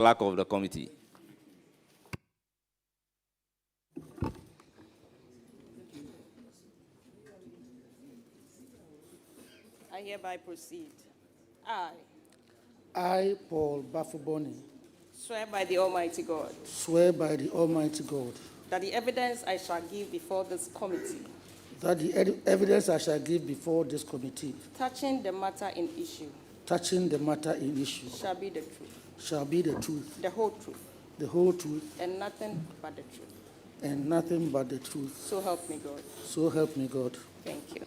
Clerk of the committee. I hereby proceed. I, Paul Bafuboni, Swear by the Almighty God swear by the Almighty God that the evidence I shall give before this committee that the evidence I shall give before this committee touching the matter in issue touching the matter in issue shall be the truth, shall be the truth, the whole truth, the whole truth, and nothing but the truth. and nothing but the truth. So help me God. So help me God. Thank you.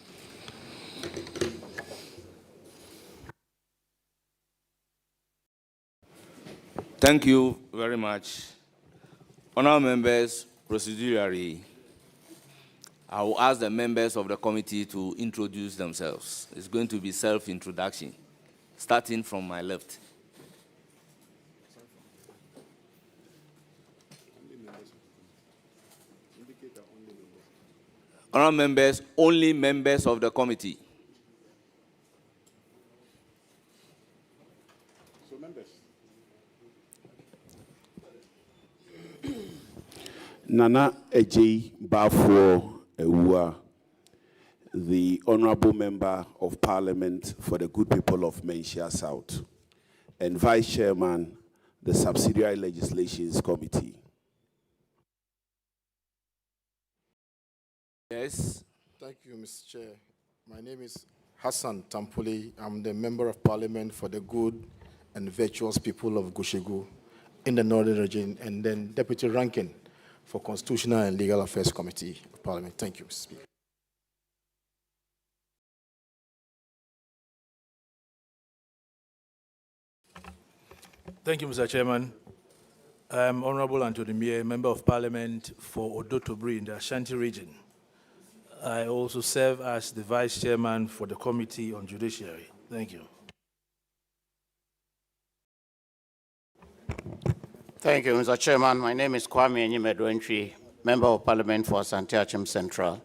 Thank you very much. Honourable members, procedurally, I will ask the members of the committee to introduce themselves. It's going to be self-introduction, starting from my left. Honourable members, only members of the committee. So members. Nana Ejei Bafo Ewua, the Honorable Member of Parliament for the good people of Menchia South, and Vice Chairman, the Subsidiary Legislations Committee. Yes. Thank you, Mr. Chair. My name is Hassan Tampoli. I'm the Member of Parliament for the good and virtuous people of Gushegu in the Northern Region, and then Deputy Ranking for Constitutional and Legal Affairs Committee of Parliament. Thank you, Mr. Speaker. Thank you, Mr. Chairman. I am Honorable Anthony Mie, Member of Parliament for Odotobri in the Ashanti region. I also serve as the Vice Chairman for the Committee on Judiciary. Thank you. Thank you, Mr. Chairman. My name is Kwame Enyimedwentri, Member of Parliament for Santiachem Central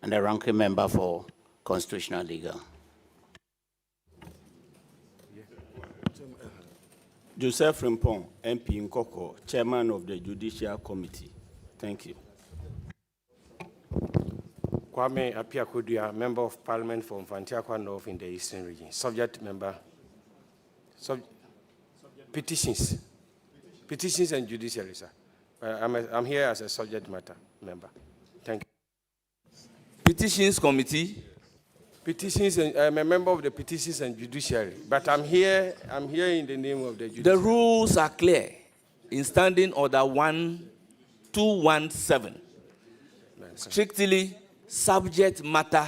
and a ranking member for Constitutional Legal. Joseph Rimpong, MP Nkoko, Chairman of the Judicial Committee. Thank you. Kwame Apiakodua, Member of Parliament for Mfantiakwa North in the Eastern Region. Subject member. Petitions. Petitions and judiciary, sir. I'm here as a subject matter member. Thank you. Petitions Committee. Petitions, and I'm a member of the Petitions and Judiciary, but I'm here in the name of the judiciary. The rules are clear in Standing Order 1217. Strictly subject matter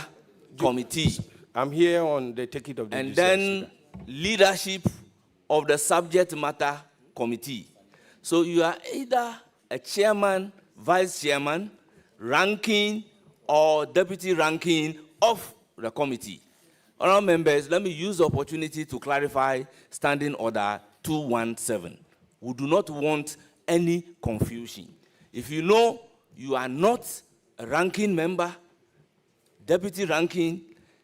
committee. I'm here on the ticket of the and judiciary. then leadership of the subject matter committee. So you are either a chairman, vice chairman, ranking, or deputy ranking of the committee. Honourable members, let me use the opportunity to clarify Standing Order 217. We do not want any confusion. If you know you are not a ranking member, deputy ranking,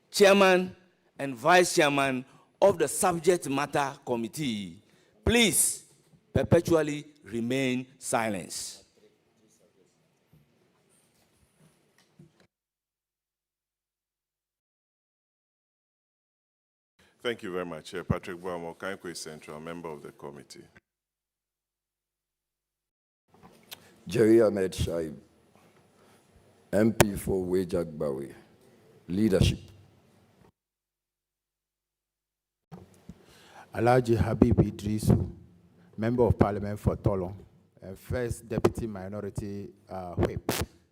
chairman, and vice chairman of the subject matter committee, please perpetually remain silent. Thank you very much. Patrick Boamo, Kankwe Central, member of the committee. Jerry Ahmed Shaib, MP for Wejagbawe, leadership. Alhaji Habib Idrisu, Member of Parliament for Tolon, First Deputy Minority Whip,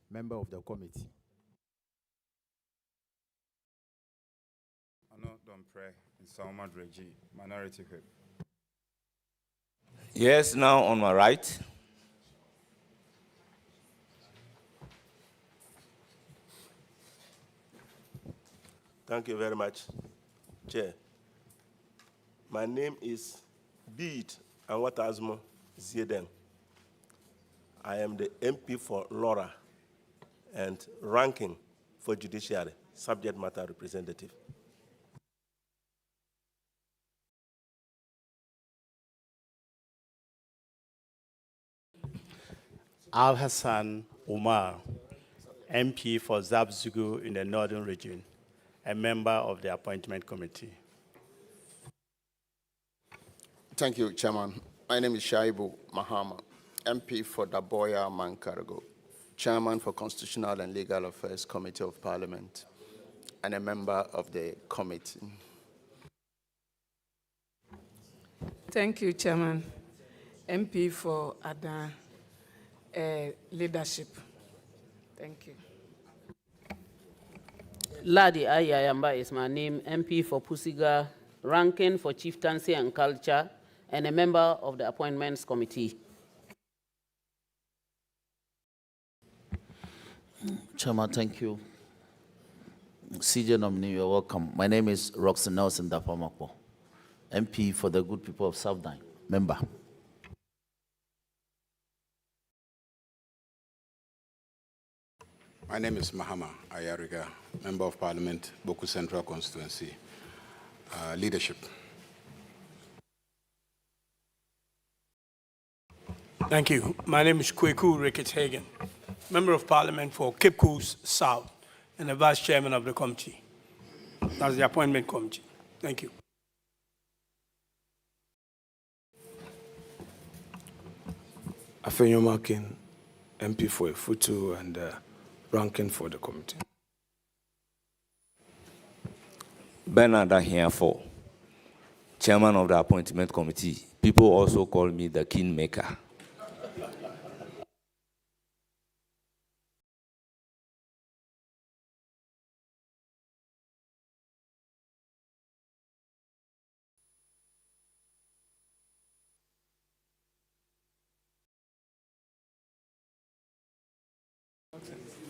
Member of the committee. Ano Dompre, Salman Reji, Minority Whip. Yes, now on my right. Thank you very much, Chair. My name is Bid Anwatasmo Zieden. I am the MP for Laura and ranking for Judiciary, subject matter representative. Al Hassan Umar, MP for Zabzugu in the Northern Region, a member of the Appointment Committee. Thank you, Chairman. My name is Shaibu Mahama, MP for Daboya Mankargo, Chairman for Constitutional and Legal Affairs Committee of Parliament, and a member of the committee. Thank you, Chairman. MP for Adan Leadership. Thank you. Ladi Ayayamba is my name, MP for Pusiga, ranking for Chieftaincy and Culture, and a member of the Appointments Committee. Chairman, thank you. CJ nominee, you're welcome. My name is Roxanne Nelson Dapamako, MP for the good people of Southern, member. My name is Mahama Ayariga, Member of Parliament, Boku Central Constituency. Leadership. Thank you. My name is Kweku Ricketts Hagen, Member of Parliament for Cape Coast South and the Vice Chairman of the committee. That's the Appointment Committee. Thank you. AFENYO Markin, MP for Futu and ranking for the committee. Bernard Ahiafo, Chairman of the Appointment Committee. People also call me the Kingmaker.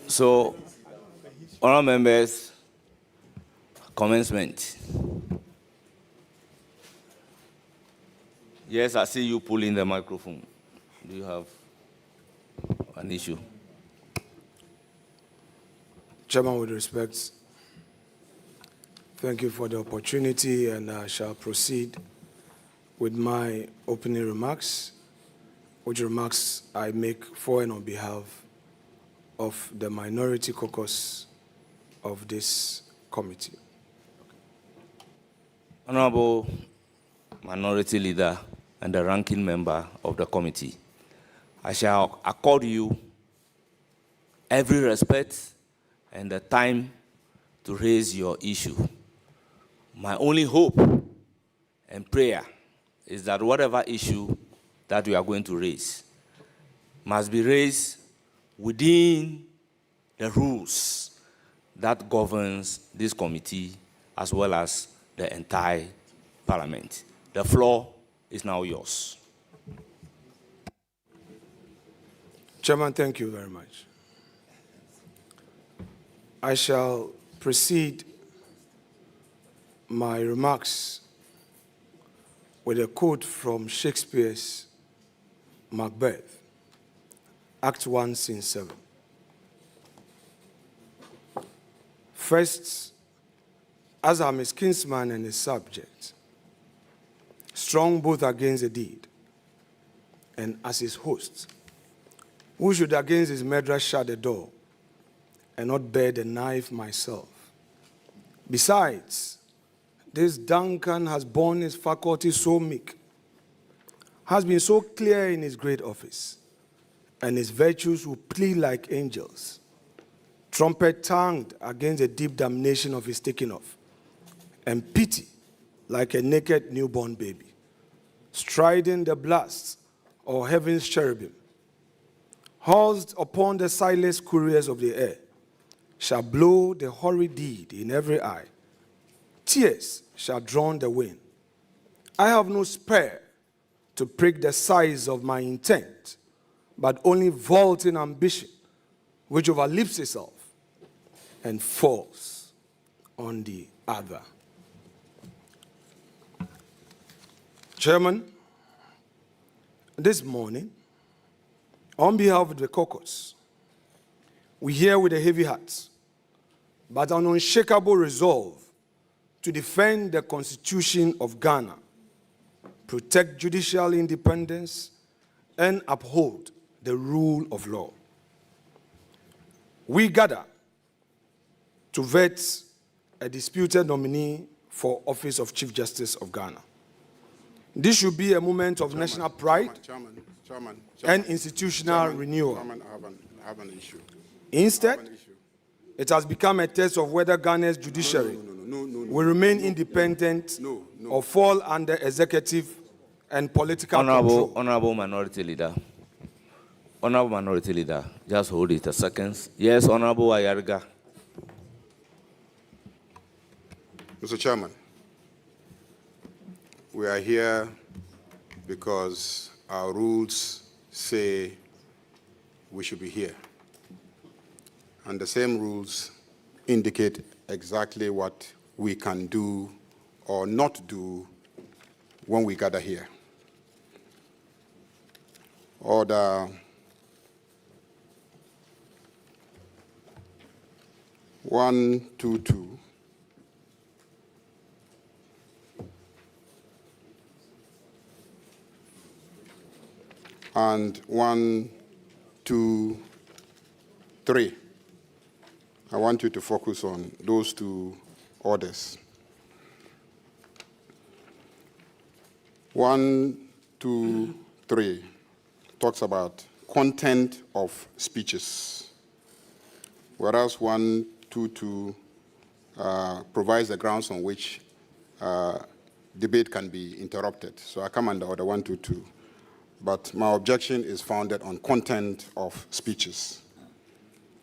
So, honourable members, commencement. Yes, I see you pulling the microphone. Do you have an issue? Chairman, with respect, thank you for the opportunity, and I shall proceed with my opening remarks, which remarks I make for and on behalf of the minority caucus of this committee. Honorable Minority Leader and the ranking member of the committee, I shall accord you every respect and the time to raise your issue. My only hope and prayer is that whatever issue that we are going to raise must be raised within the rules that governs this committee as well as the entire Parliament. The floor is now yours. Chairman, thank you very much. I shall proceed my remarks with a quote from Shakespeare's Macbeth, Act 1, Scene 7. First, as I'm his kinsman and his subject, strong both against the deed, and as his host, who should against his murderer shut the door, and not bear the knife myself. Besides, this Duncan has borne his faculty so meek, has been so clear in his great office, and his virtues will plead like angels, trumpet-tongued against the deep damnation of his taking off, and pity like a naked newborn baby, striding the blasts of heaven's cherubim, housed upon the sightless couriers of the air, shall blow the horrid deed in every eye. Tears shall drown the wind. I have no spare to prick the size of my intent, but only vaulting ambition, which overleaps itself and falls on the other. Chairman, this morning, on behalf of the caucus, we hear with a heavy heart, but an unshakable resolve to defend the Constitution of Ghana, protect judicial independence, and uphold the rule of law. We gather to vet a disputed nominee for office of Chief Justice of Ghana. This should be a moment of national pride and institutional renewal. I have an issue. Instead, it has become a test of whether Ghana's judiciary will remain independent or fall under executive and political control. Honorable Minority Leader. Honorable Minority Leader, just hold it a second. Yes, Honorable Ayariga. Mr. Chairman, we are here because our rules say we should be here. And the same rules indicate exactly what we can do or not do when we gather here. Order 122 and 123. I want you to focus on those two orders. 123 talks about content of speeches, whereas 122 provides the grounds on which debate can be interrupted. So I come under order 122. But my objection is founded on content of speeches.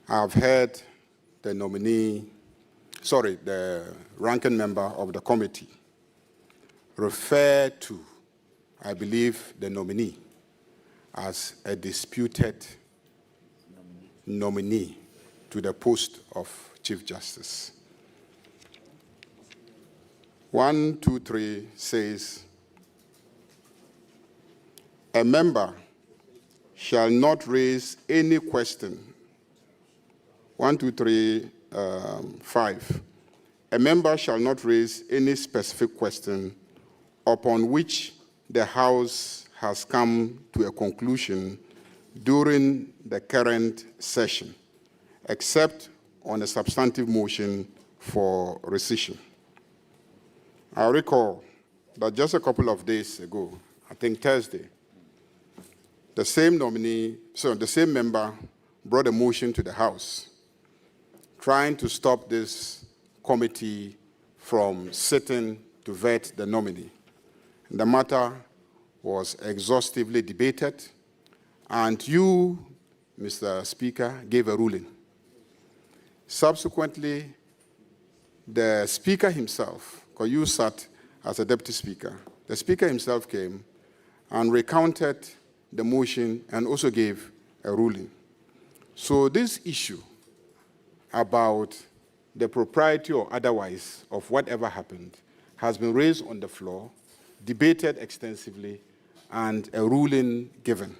I've heard the ranking member of the committee refer to, I believe, the nominee as a disputed nominee to the post of Chief Justice. 123 says, a member shall not raise any question. 123(5). A member shall not raise any specific question upon which the House has come to a conclusion during the current session, except on a substantive motion for rescission. I recall that just a couple of days ago, I think Thursday, the same member brought a motion to the House trying to stop this committee from sitting to vet the nominee. The matter was exhaustively debated, and you, Mr. Speaker, gave a ruling. Subsequently, the Speaker himself, because you sat as a Deputy Speaker, the Speaker himself came and recounted the motion and also gave a ruling. So this issue about the propriety or otherwise of whatever happened has been raised on the floor, debated extensively, and a ruling given.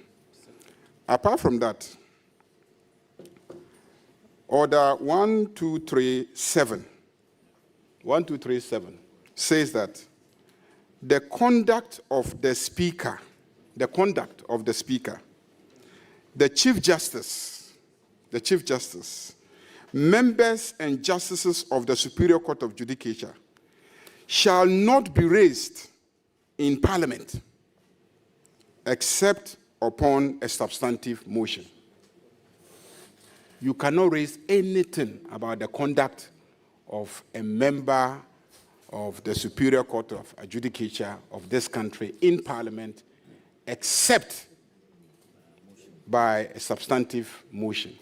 Apart from that, Order 1237 says that the conduct of the Speaker, the Chief Justice, members and justices of the Superior Court of Judicature shall not be raised in Parliament except upon a substantive motion. You cannot raise anything about the conduct of a member of the Superior Court of Judicature of this country in Parliament except by a substantive motion.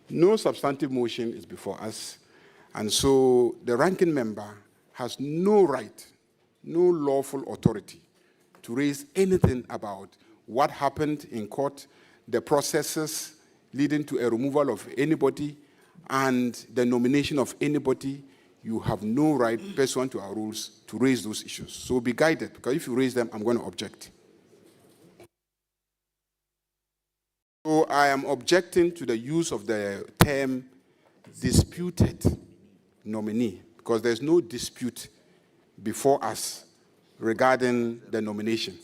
No substantive motion is before us, and so the ranking member has no right, no lawful authority to raise anything about what happened in court, the processes leading to a removal of anybody, and the nomination of anybody. You have no right, pursuant to our rules, to raise those issues. So be guided, because if you raise them, I'm going to object. So I am objecting to the use of the term disputed nominee, because there's no dispute before us regarding the nomination.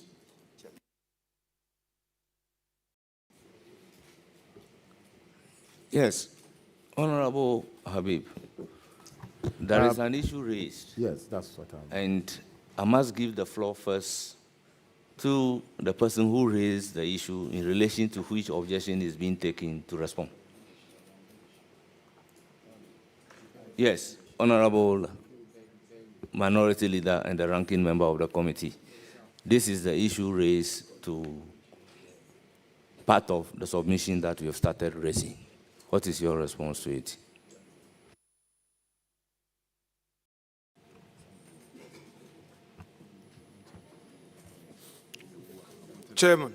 Yes, Honorable Habib, there is an issue raised. Yes, that's what I'm... And I must give the floor first to the person who raised the issue in relation to which objection is being taken to respond. Yes, Honorable Minority Leader and the ranking member of the committee. This is the issue raised to part of the submission that we have started raising. What is your response to it? Chairman,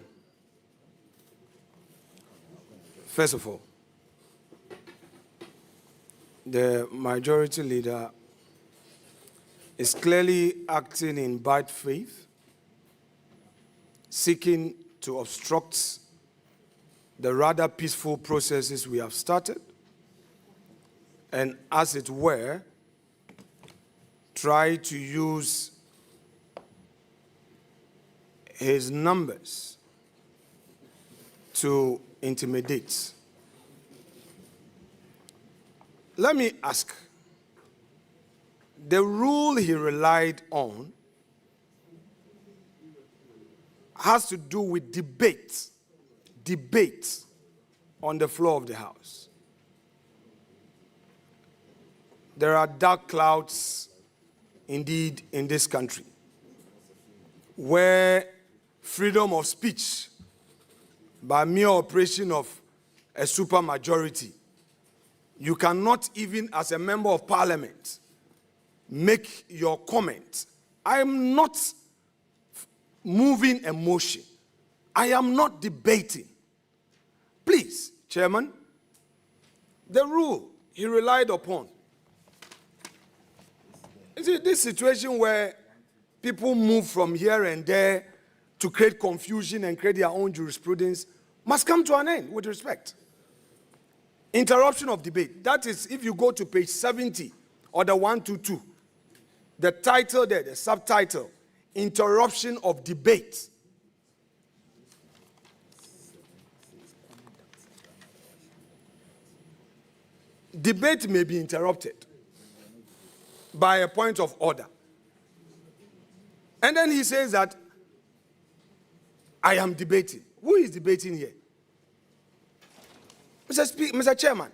first of all, the majority leader is clearly acting in bad faith, seeking to obstruct the rather peaceful processes we have started, and as it were, try to use his numbers to intimidate. Let me ask, the rule he relied on has to do with debate on the floor of the House. There are dark clouds indeed in this country where freedom of speech by mere operation of a supermajority, you cannot even as a member of parliament make your comment. I am not moving a motion. I am not debating. Please, Chairman, the rule he relied upon. Is it this situation where people move from here and there to create confusion and create their own jurisprudence must come to an end with respect. Interruption of debate. That is, if you go to page 70 or the 122, the title there, the subtitle, interruption of debate. Debate may be interrupted by a point of order. And then he says that I am debating. Who is debating here? Mr. Chairman,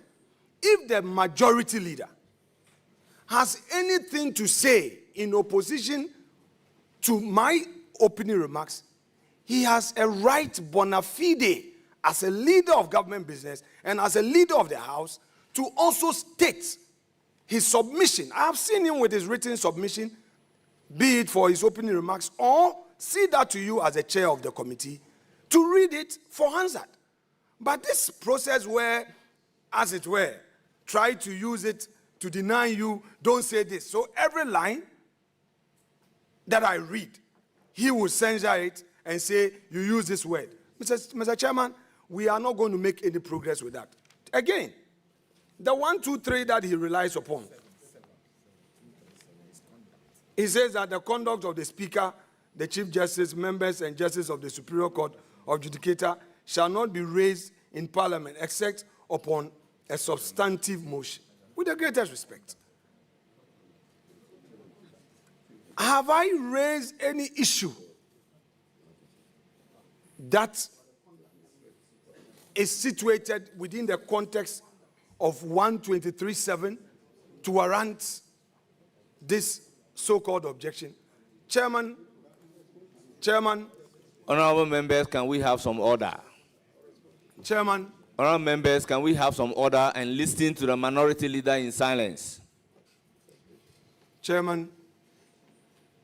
if the majority leader has anything to say in opposition to my opening remarks, he has a right bona fide as a leader of government business and as a leader of the House to also state his submission. I have seen him with his written submission, be it for his opening remarks or see that to you as a chair of the committee to read it for answered. But this process where, as it were, try to use it to deny you, don't say this. So every line that I read, he will censor it and say, you use this word. Mr. Chairman, we are not going to make any progress with that. Again, the 1, 2, 3 that he relies upon. He says that the conduct of the Speaker, the Chief Justice, members and Justice of the Superior Court of Judicature shall not be raised in Parliament except upon a substantive motion. With the greatest respect. Have I raised any issue that is situated within the context of 123(7) to warrant this so-called objection? Chairman. Honorable members, can we have some order? Chairman. Honorable members, can we have some order and listen to the minority leader in silence? Chairman,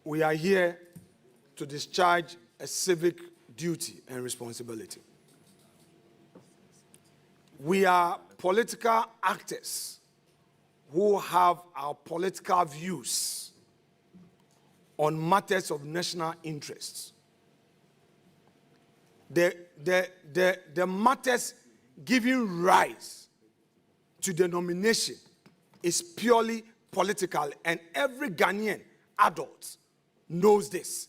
we are here to discharge a civic duty and responsibility. We are political actors who have our political views on matters of national interest. The matters giving rise to the nomination is purely political, and every Ghanaian adult knows this.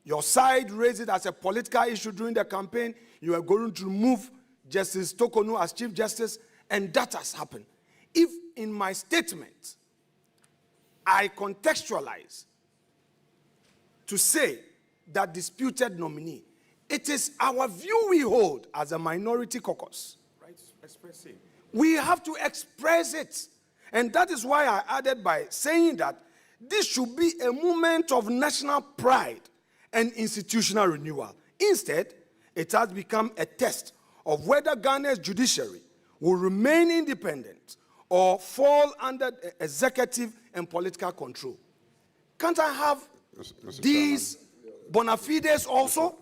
Your side raised it as a political issue during the campaign. You are going to remove Justice Tokonu as Chief Justice, and that has happened. If in my statement I contextualize to say that disputed nominee, it is our view we hold as a minority caucus. We have to express it. And that is why I added by saying that this should be a moment of national pride and institutional renewal. Instead, it has become a test of whether Ghana's judiciary will remain independent or fall under executive and political control. Can't I have these bona fides also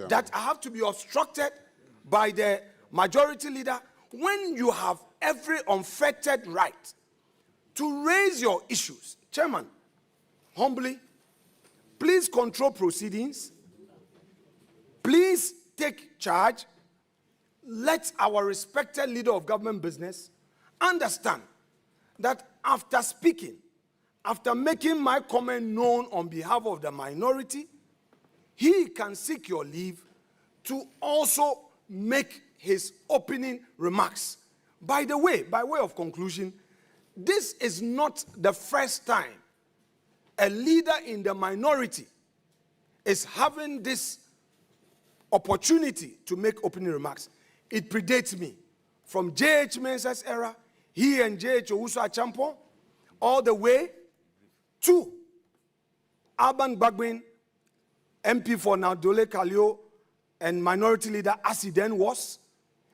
that have to be obstructed by the majority leader when you have every unfettered right to raise your issues? Chairman, humbly, please control proceedings. Please take charge. Let our respected leader of government business understand that after speaking, after making my comment known on behalf of the minority, he can seek your leave to also make his opening remarks. By the way, by way of conclusion, this is not the first time a leader in the minority is having this opportunity to make opening remarks. It predates me. From J.H. Mensah's era, he and J.H. Owusu Achampong, all the way to Alban Bagbin, MP for Naudole Kalio, and minority leader as he then was.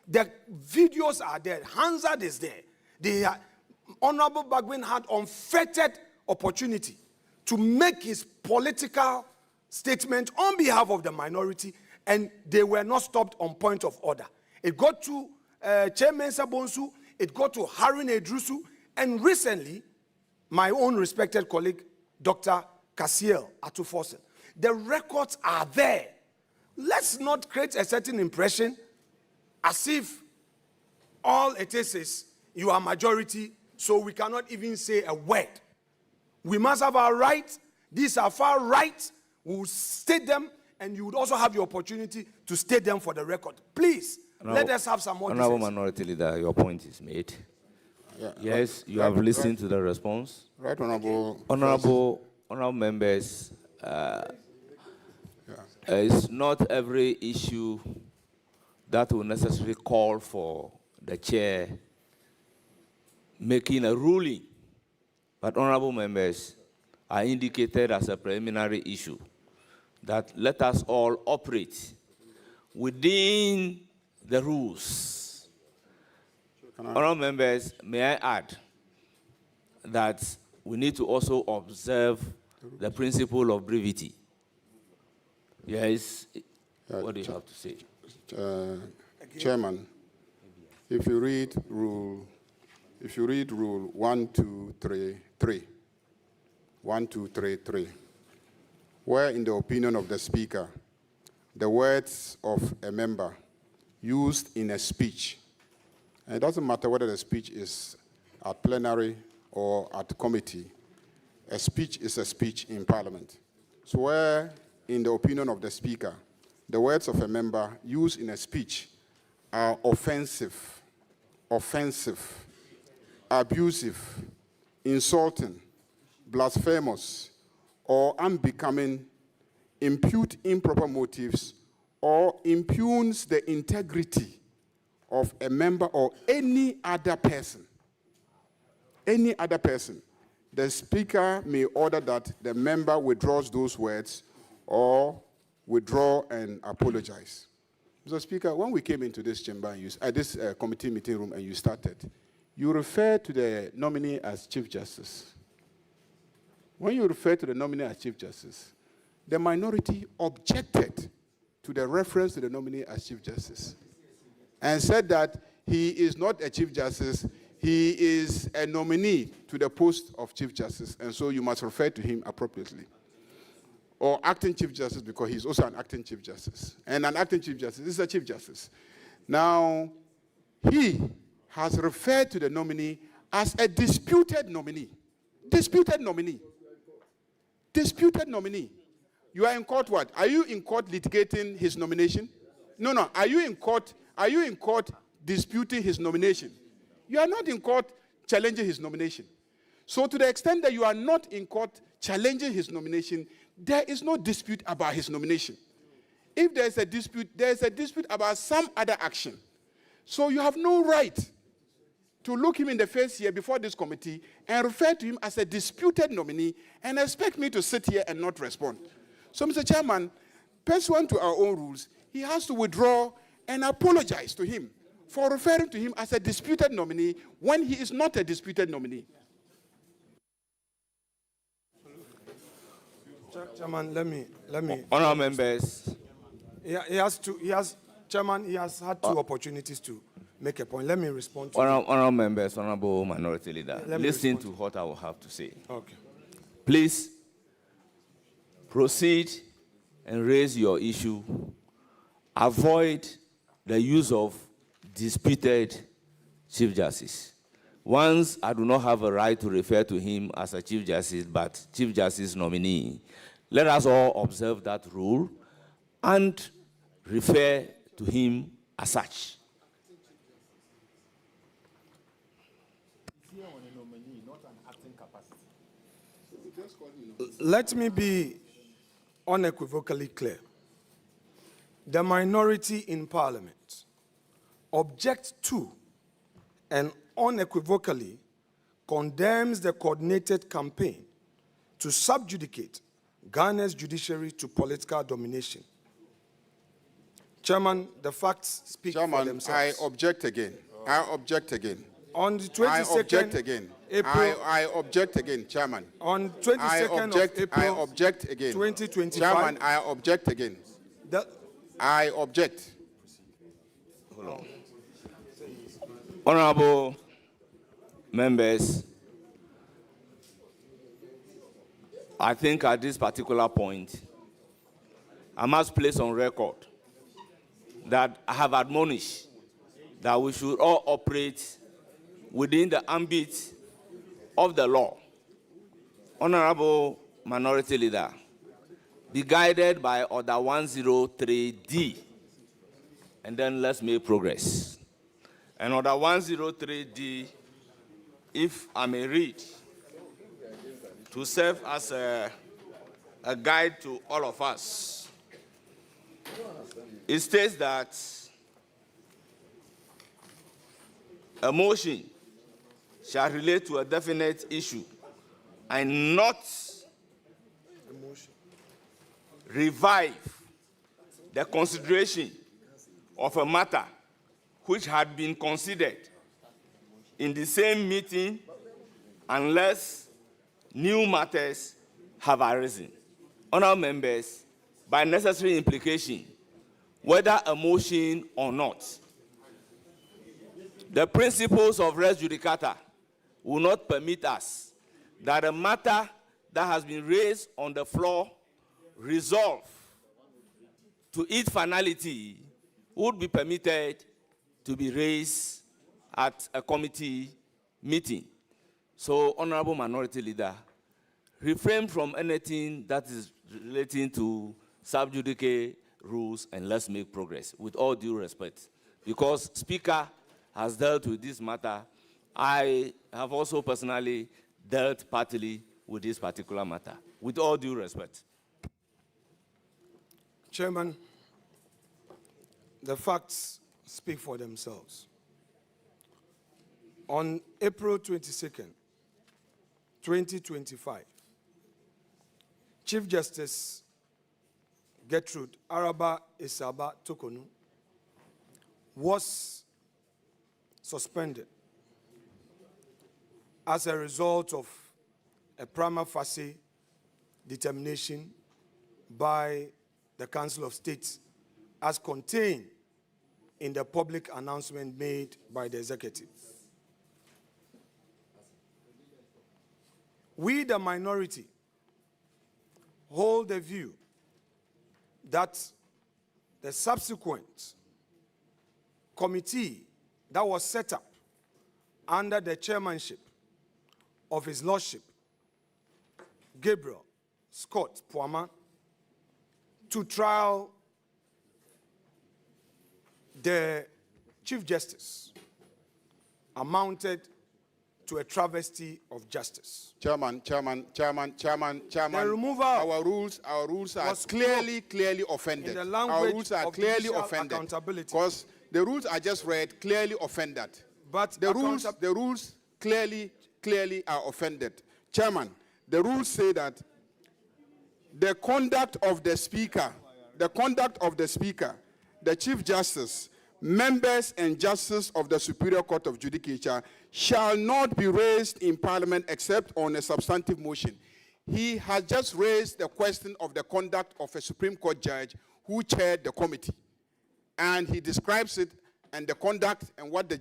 The videos are there. Hansard is there. Honorable Bagbin had unfettered opportunity to make his political statement on behalf of the minority, and they were not stopped on point of order. It got to Chairman Sabonsu, it got to Harun Edrusu, and recently, my own respected colleague, Dr. Kasiel Atufosen. The records are there. Let's not create a certain impression as if all it is you are majority, so we cannot even say a word. We must have our rights. These are our rights. We will state them, and you would also have the opportunity to state them for the record. Please, let us have some more Honorable decency. Minority Leader, your point is made. Yeah, Yes, you have listened to the response. Right, Honorable. Honorable members, it's not every issue that will necessarily call for the chair making a ruling. But honorable members, I indicated as a preliminary issue that let us all operate within the rules. Honorable members, may I add that we need to also observe the principle of brevity. Yes, what do you have to say? Chairman, if you read rule 1233, where in the opinion of the speaker, the words of a member used in a speech, and it doesn't matter whether the speech is at plenary or at committee, a speech is a speech in Parliament. So where in the opinion of the speaker, the words of a member used in a speech are offensive, abusive, insulting, blasphemous, or unbecoming, impute improper motives, or impugns the integrity of a member or any other person, the speaker may order that the member withdraws those words or withdraw and apologize. Mr. Speaker, when we came into this chamber, this committee meeting room, and you started, you referred to the nominee as Chief Justice. When you refer to the nominee as Chief Justice, the minority objected to the reference to the nominee as Chief Justice and said that he is not a Chief Justice, he is a nominee to the post of Chief Justice, and so you must refer to him appropriately. Or acting Chief Justice, because he's also an acting Chief Justice. And an acting Chief Justice is a Chief Justice. Now, he has referred to the nominee as a disputed nominee. Disputed nominee. Disputed nominee. You are in court what? Are you in court litigating his nomination? No. Are you in court disputing his nomination? You are not in court challenging his nomination. So to the extent that you are not in court challenging his nomination, there is no dispute about his nomination. If there is a dispute about some other action. So you have no right to look him in the face here before this committee and refer to him as a disputed nominee and expect me to sit here and not respond. So, Mr. Chairman, pursuant to our own rules, he has to withdraw and apologize to him for referring to him as a disputed nominee when he is not a disputed nominee. Chairman, let me. Honourable members. Chairman, he has had two opportunities to make a point. Let me respond to Honourable members, Honourable Minority Leader, listen to what I will have to say. Okay. Please proceed and raise your issue. Avoid the use of disputed Chief Justice. Once I do not have a right to refer to him as a Chief Justice, but Chief Justice nominee, let us all observe that rule and refer to him as such. Let me be unequivocally clear. The minority in Parliament objects to and unequivocally condemns the coordinated campaign to subjudicate Ghana's judiciary to political domination. Chairman, the facts speak for themselves. I object again. I object again. On the 22nd I object again. April, I object again, Chairman. On 22nd of April, I object again. 2025. Chairman, I object again. I object. Hold on. Honourable members, I think at this particular point, I must place on record that I have admonished that we should all operate within the ambit of the law. Honourable Minority Leader, be guided by Order 103D, and then let's make progress. And Order 103D, if I may read, to serve as a guide to all of us. It states that a motion shall relate to a definite issue and not revive the consideration of a matter which had been considered in the same meeting unless new matters have arisen. Honourable members, by necessary implication, whether a motion or not, the principles of res judicata will not permit us that a matter that has been raised on the floor resolve to its finality would be permitted to be raised at a committee meeting. So, Honourable Minority Leader, refrain from anything that is relating to sub judice rules and let's make progress, with all due respect. Because Speaker has dealt with this matter, I have also personally dealt partly with this particular matter, with all due respect. Chairman, the facts speak for themselves. On April 22nd, 2025, Chief Justice Gertrude Araba Isaba Tokonu was suspended as a result of a prima facie determination by the Council of State as contained in the public announcement made by the executive. We, the minority, hold the view that the subsequent committee that was set up under the chairmanship of His Lordship Gabriel Scott Puama to trial the Chief Justice amounted to a travesty of justice. Chairman. The removal our rules are was clearly offended. in the Our language rules are of clearly judicial offended. accountability. Because the rules I just read clearly offend that. But the rules clearly are offended. Chairman, the rules say that the conduct of the speaker, the Chief Justice, members and justices of the Superior Court of Judicature shall not be raised in Parliament except on a substantive motion. He has just raised the question of the conduct of a Supreme Court judge who chaired the committee. And he describes it and the conduct and what the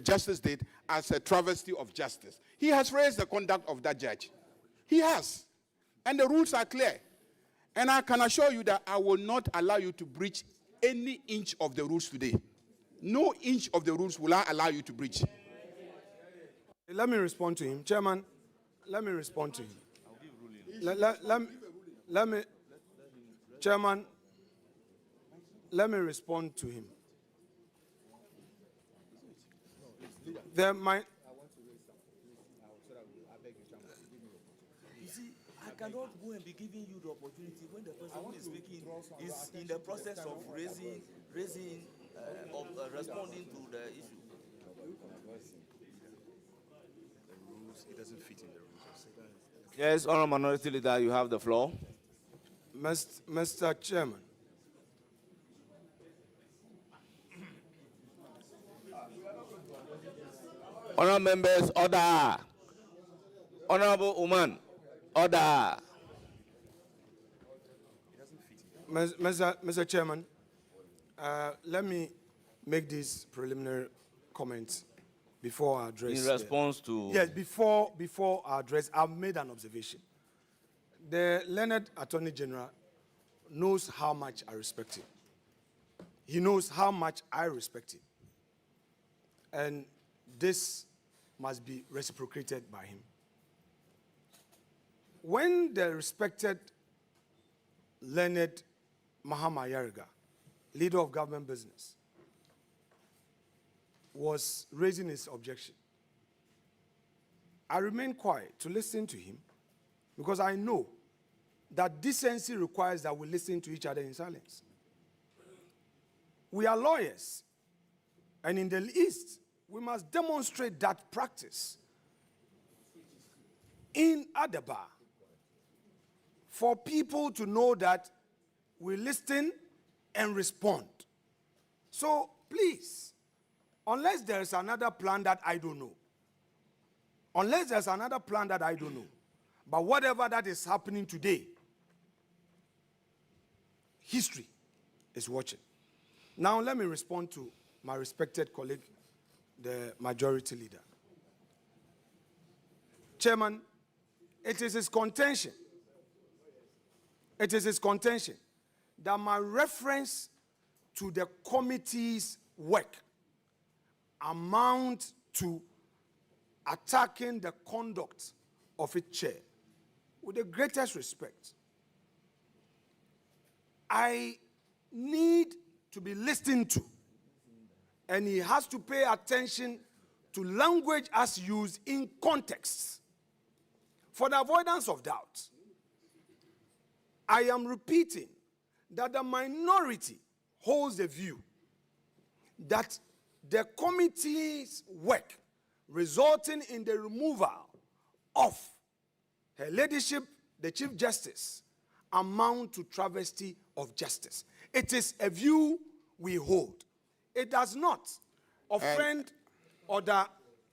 Justice did as a travesty of justice. He has raised the conduct of that judge. He has. And the rules are clear. And I can assure you that I will not allow you to breach any inch of the rules today. No inch of the rules will I allow you to breach. Let me respond to him. Chairman, let me respond to him. Chairman, let me respond to him. You see, I cannot go and be giving you the opportunity when the person who is speaking is in the process of responding to the issue. It doesn't fit in the rules. Yes, Honourable Minority Leader, you have the floor. Mr. Chairman, Honourable members, order. Honourable Oman, order. Mr. Chairman, let me make these preliminary comments before I address. In response to. Yes, before I address, I've made an observation. The learned Attorney General knows how much I respect him. He knows how much I respect him. And this must be reciprocated by him. When the respected learned Mahama Yariga, leader of government business, was raising his objection, I remained quiet to listen to him because I know that decency requires that we listen to each other in silence. We are lawyers, and in the East, we must demonstrate that practice in Adaba for people to know that we listen and respond. So please, unless there is another plan that I don't know, but whatever that is happening today, history is watching. Now let me respond to my respected colleague, the majority leader. Chairman, it is his contention that my reference to the committee's work amount to attacking the conduct of its chair. With the greatest respect, I need to be listened to, and he has to pay attention to language as used in context. For the avoidance of doubt, I am repeating that the minority holds the view that the committee's work resulting in the removal of her ladyship, the Chief Justice, amount to travesty of justice. It is a view we hold. It does not offend Order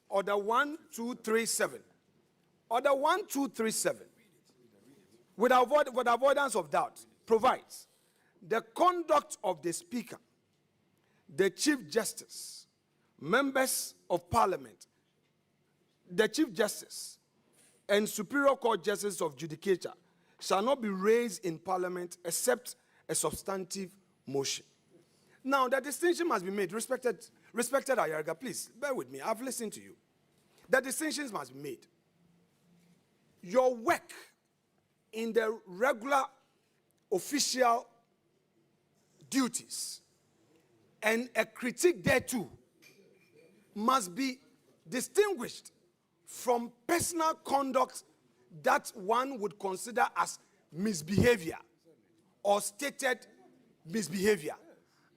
1237. Order 1237, with avoidance of doubt, provides the conduct of the Speaker, the Chief Justice, members of Parliament, the Chief Justice, and Superior Court Justice of Judicature shall not be raised in Parliament except a substantive motion. Now, the distinction must be made. Respected Ayarga, please, bear with me. I've listened to you. The distinctions must be made. Your work in the regular official duties and a critique thereto must be distinguished from personal conduct that one would consider as misbehavior or stated misbehavior.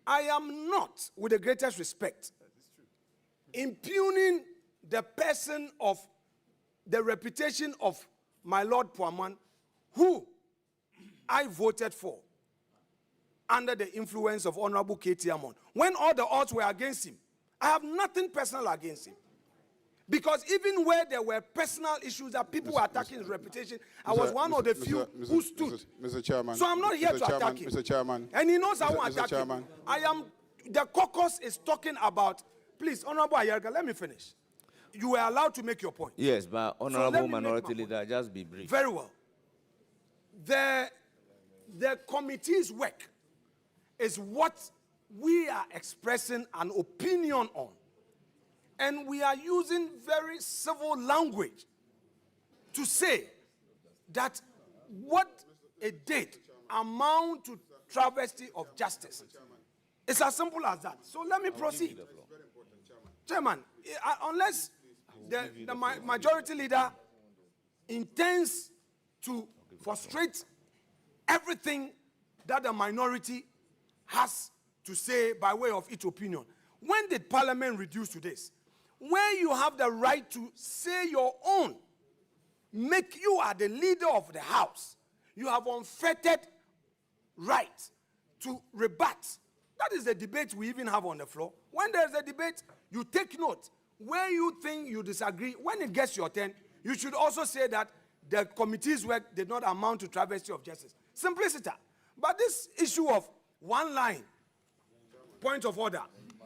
I am not, with the greatest respect, impugning the person of the reputation of my Lord Puaman, who I voted for under the influence of Honorable K.T. Amon. When all the odds were against him, I have nothing personal against him. Because even where there were personal issues that people were attacking his reputation, I was one of the few who stood. Mr. Chairman. So I'm not here to attack him. Mr. Chairman. And he knows I won't attack him. I am, the caucus is talking about, please, Honorable Ayerga, let me finish. You were allowed to make your point. Yes, but Honorable Minority Leader, just be brief. Very well. The committee's work is what we are expressing an opinion on. And we are using very civil language to say that what it did amount to travesty of justice. It's as simple as that. So let me proceed. Chairman, unless the majority leader intends to frustrate everything that the minority has to say by way of its opinion, when did Parliament reduce to this? Where you have the right to say your own, you are the leader of the House. You have unfettered right to rebut. That is the debate we even have on the floor. When there's a debate, you take note. Where you think you disagree, when it gets your turn, you should also say that the committee's work did not amount to travesty of justice. Simplicity. But this issue of one line, point of order,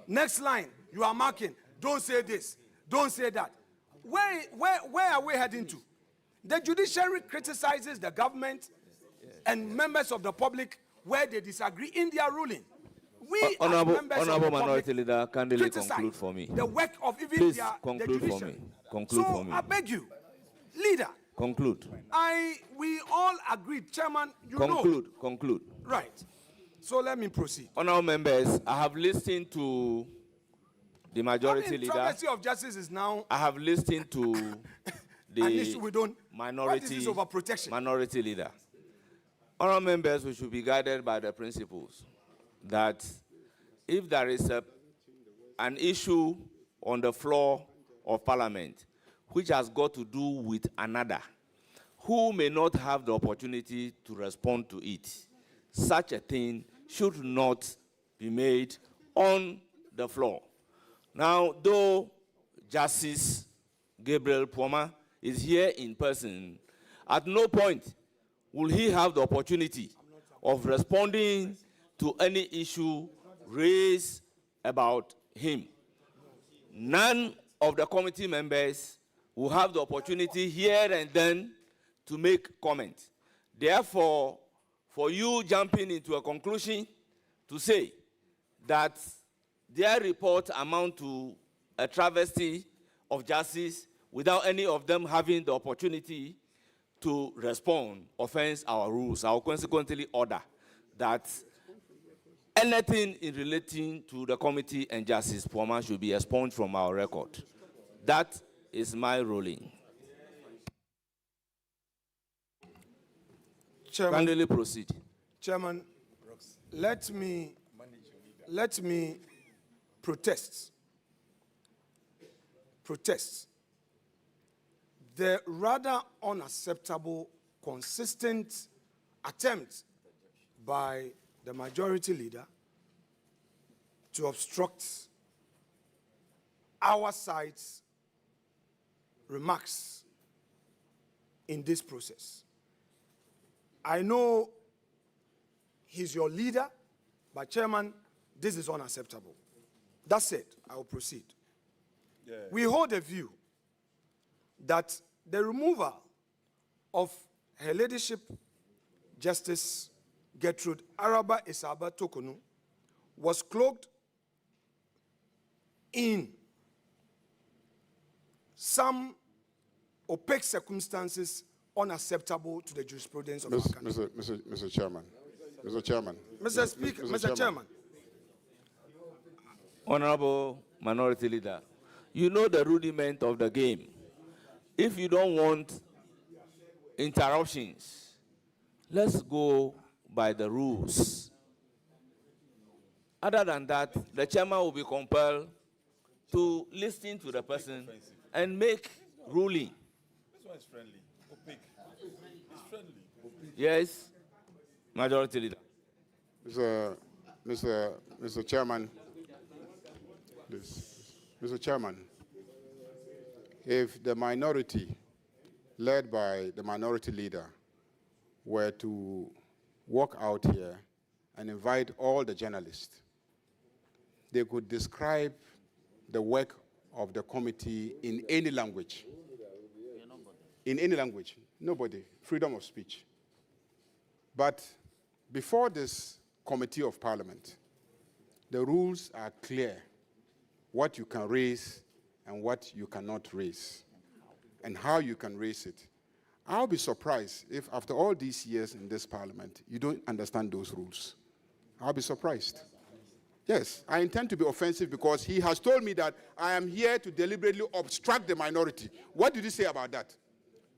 next line, you are marking, don't say this, don't say that. Where are we heading to? The judiciary criticizes the government and members of the public where they disagree in their ruling. We Honorable Minority Leader, kindly conclude for me. The work of even Please the conclude for me. Conclude for me. I beg you, leader. Conclude. We all agreed, Chairman, you know. Conclude. Right. So let me proceed. Honorable members, I have listened to the majority leader. Travesty of justice is now. I have listened to the an issue we don't. minority, what is this overprotection? Minority leader. Honorable members, we should be guided by the principles that if there is an issue on the floor of Parliament which has got to do with another who may not have the opportunity to respond to it, such a thing should not be made on the floor. Now, though Justice Gabriel Puama is here in person, at no point will he have the opportunity of responding to any issue raised about him. None of the committee members will have the opportunity here and then to make comment. Therefore, for you jumping into a conclusion to say that their report amount to a travesty of justice without any of them having the opportunity to respond offends our rules. I will consequently order that anything in relating to the committee and Justice Puama should be expunged from our record. That is my ruling. Chairman, kindly proceed. Chairman, let me protest the rather unacceptable, consistent attempt by the majority leader to obstruct our side's remarks in this process. I know he's your leader, but Chairman, this is unacceptable. That said, I will proceed. Yeah. We hold a view that the removal of Her Ladyship Justice Gertrude Araba Isaba Tokonu was cloaked in some opaque circumstances unacceptable to the jurisprudence of our country. Mr. Chairman. Mr. Chairman. Mr. Speaker, Mr. Chairman. Honorable Minority Leader, You know the rudiment of the game. If you don't want interruptions, let's go by the rules. Other than that, the chairman will be compelled to listen to the person and make ruling. This one is friendly. Opaque. It's friendly. Yes, Majority Leader. Mr. Chairman, please. Mr. Chairman, if the minority, led by the minority leader, were to walk out here and invite all the journalists, they could describe the work of the committee in any language. In any language. Nobody. Freedom of speech. But before this Committee of Parliament, the rules are clear. What you can raise and what you cannot raise, and how you can raise it. I'll be surprised if after all these years in this Parliament, you don't understand those rules. I'll be surprised. Yes, I intend to be offensive because he has told me that I am here to deliberately obstruct the minority. What did he say about that?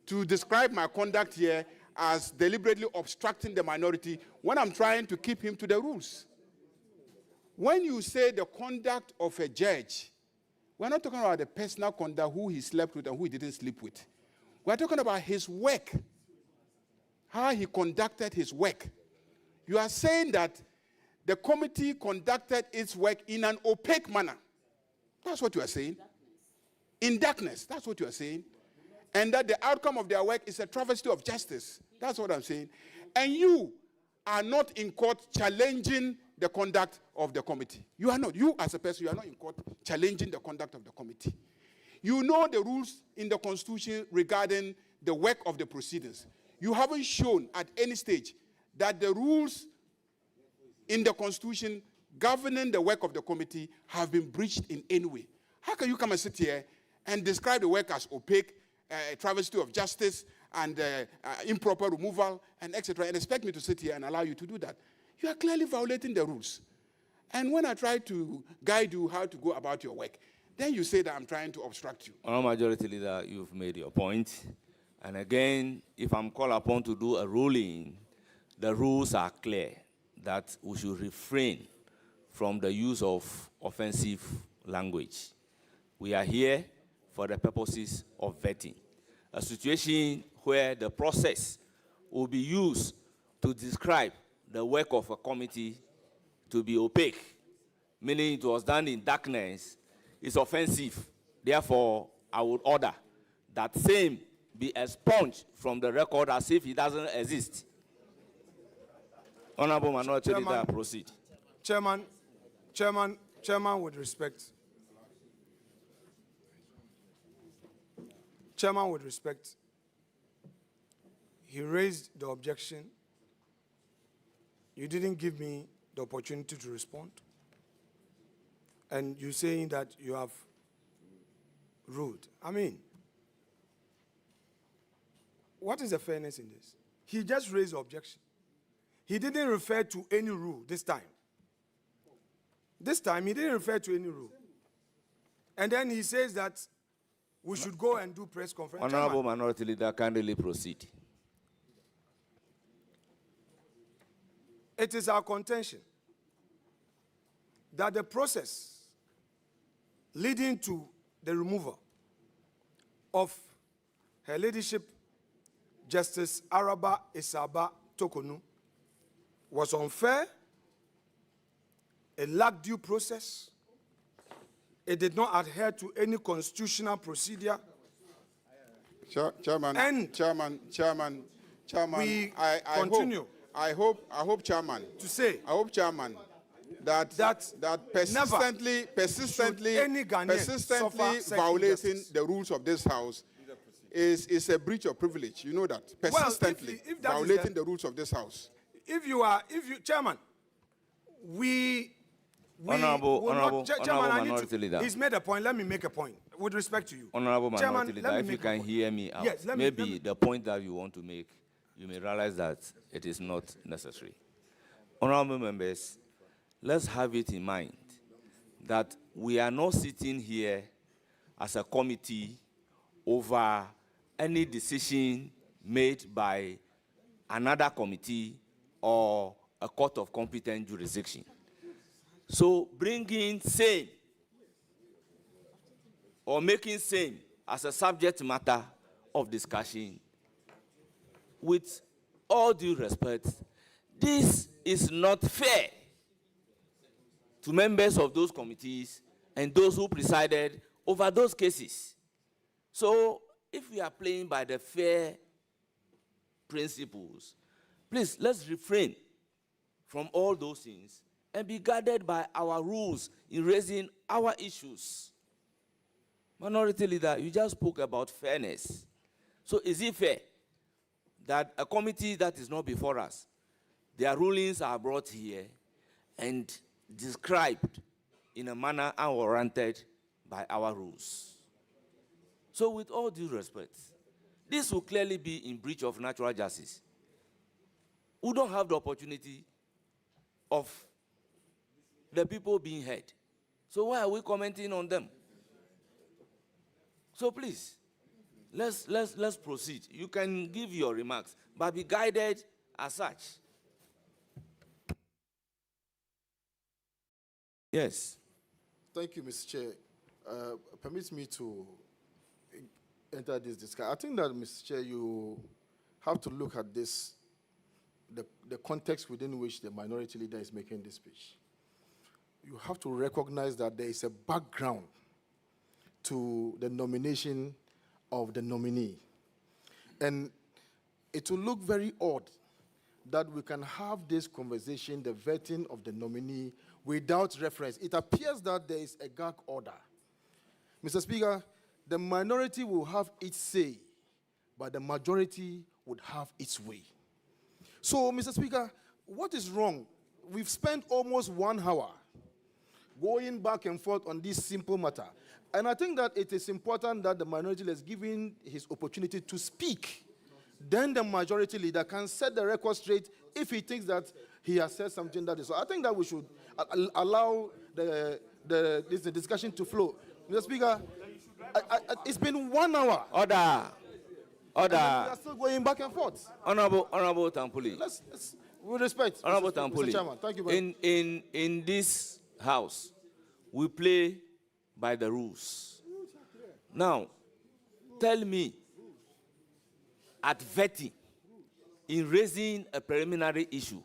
To describe my conduct here as deliberately obstructing the minority when I'm trying to keep him to the rules. When you say the conduct of a judge, we're not talking about the personal conduct, who he slept with and who he didn't sleep with. We're talking about his work, how he conducted his work. You are saying that the committee conducted its work in an opaque manner. That's what you are saying. In darkness, that's what you are saying. And that the outcome of their work is a travesty of justice. That's what I'm saying. And you are not in court challenging the conduct of the committee. You are not. You as a person, you are not in court challenging the conduct of the committee. You know the rules in the Constitution regarding the work of the proceedings. You haven't shown at any stage that the rules in the Constitution governing the work of the committee have been breached in any way. How can you come and sit here and describe the work as opaque, travesty of justice, and improper removal, and etc., and expect me to sit here and allow you to do that? You are clearly violating the rules. And when I try to guide you how to go about your work, then you say that I'm trying to obstruct you. Honourable Majority Leader, you've made your point. And again, if I'm called upon to do a ruling, the rules are clear that we should refrain from the use of offensive language. We are here for the purposes of vetting. A situation where the process will be used to describe the work of a committee to be opaque, meaning it was done in darkness, is offensive. Therefore, I would order that same be expunged from the record as if it doesn't exist. Honourable Minority Leader, proceed. Chairman, with respect. Chairman, with respect, he raised the objection. You didn't give me the opportunity to respond. And you're saying that you have ruled. I mean, what is the fairness in this? He just raised the objection. He didn't refer to any rule this time. This time, he didn't refer to any rule. And then he says that we should go and do press conference. Honourable Minority Leader, kindly proceed. It is our contention that the process leading to the removal of Her Ladyship Justice Araba Isaba Tokonu was unfair, it lacked due process, it did not adhere to any constitutional procedure. Chairman, we I continue. I hope, Chairman, to say, I hope, Chairman, that persistently violating the rules of this House is a breach of privilege. You know that. Persistently violating the rules of this House. Chairman, Honourable Minority Leader. He's made a point. Let me make a point with respect to you. Honourable Minority Leader, if you can hear me out, yes, maybe the point that you want to make, you may realize that it is not necessary. Honourable members, let's have it in mind that we are not sitting here as a committee over any decision made by another committee or a court of competent jurisdiction. So bringing same or making same as a subject matter of discussion, with all due respect, this is not fair to members of those committees and those who presided over those cases. So if we are playing by the fair principles, please let's refrain from all those things and be guided by our rules in raising our issues. Minority Leader, you just spoke about fairness. So is it fair that a committee that is not before us, their rulings are brought here and described in a manner unwarranted by our rules? So with all due respect, this will clearly be in breach of natural justice. We don't have the opportunity of the people being heard. So why are we commenting on them? So please, let's proceed. You can give your remarks, but be guided as such. Yes. Thank you, Mr. Chair. Permit me to enter this discussion. I think that, Mr. Chair, you have to look at this, the context within which the minority leader is making this speech. You have to recognize that there is a background to the nomination of the nominee. And it will look very odd that we can have this conversation, the vetting of the nominee, without reference. It appears that there is a gag order. Mr. Speaker, the minority will have its say, but the majority would have its way. So, Mr. Speaker, what is wrong? We've spent almost 1 hour going back and forth on this simple matter. And I think that it is important that the minority leader is given his opportunity to speak. Then the majority leader can set the record straight if he thinks that he has said something that is. So I think that we should allow the discussion to flow. Mr. Speaker, it's been 1 hour. Order. Order. We are still going back and forth. Honorable Tampuli. Let's with respect, Honorable Mr. Tampuli. Chairman. Thank you very much. In this house, we play by the rules. Now, tell me, at vetting, in raising a preliminary issue,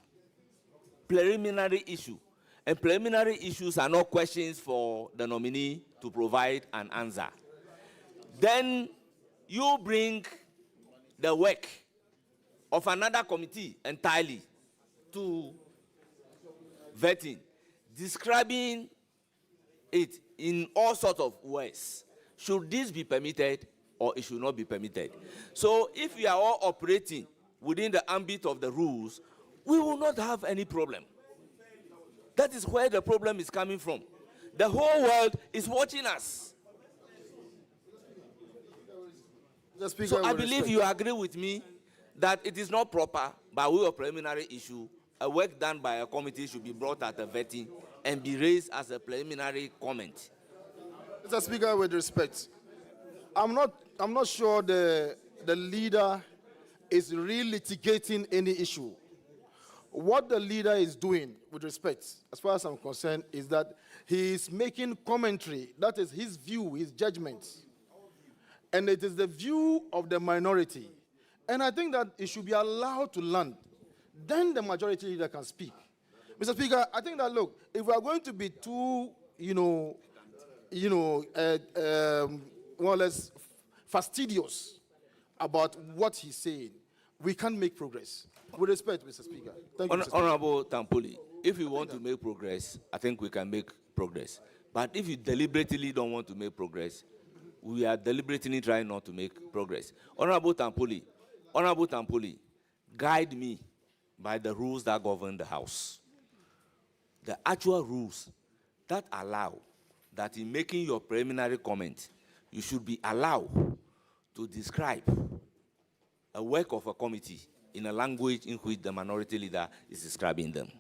and preliminary issues are not questions for the nominee to provide an answer. Then you bring the work of another committee entirely to vetting, describing it in all sorts of ways. Should this be permitted or it should not be permitted? So if we are all operating within the ambit of the rules, we will not have any problem. That is where the problem is coming from. The whole world is watching us. So I believe you agree with me that it is not proper, by way of preliminary issue, a work done by a committee should be brought at a vetting and be raised as a preliminary comment. Mr. Speaker, with respect, I'm not sure the leader is re-litigating any issue. What the leader is doing, with respect, as far as I'm concerned, is that he is making commentary. That is his view, his judgment. And it is the view of the minority. And I think that it should be allowed to land. Then the majority leader can speak. Mr. Speaker, I think that, look, if we are going to be too, more or less fastidious about what he's saying, we can't make progress. With respect, Mr. Speaker. Thank you, Mr. Speaker. Honorable Tampuli, if you want to make progress, I think we can make progress. But if you deliberately don't want to make progress, we are deliberately trying not to make progress. Honorable Tampuli, guide me by the rules that govern the House. The actual rules that allow that in making your preliminary comment, you should be allowed to describe a work of a committee in a language in which the minority leader is describing them.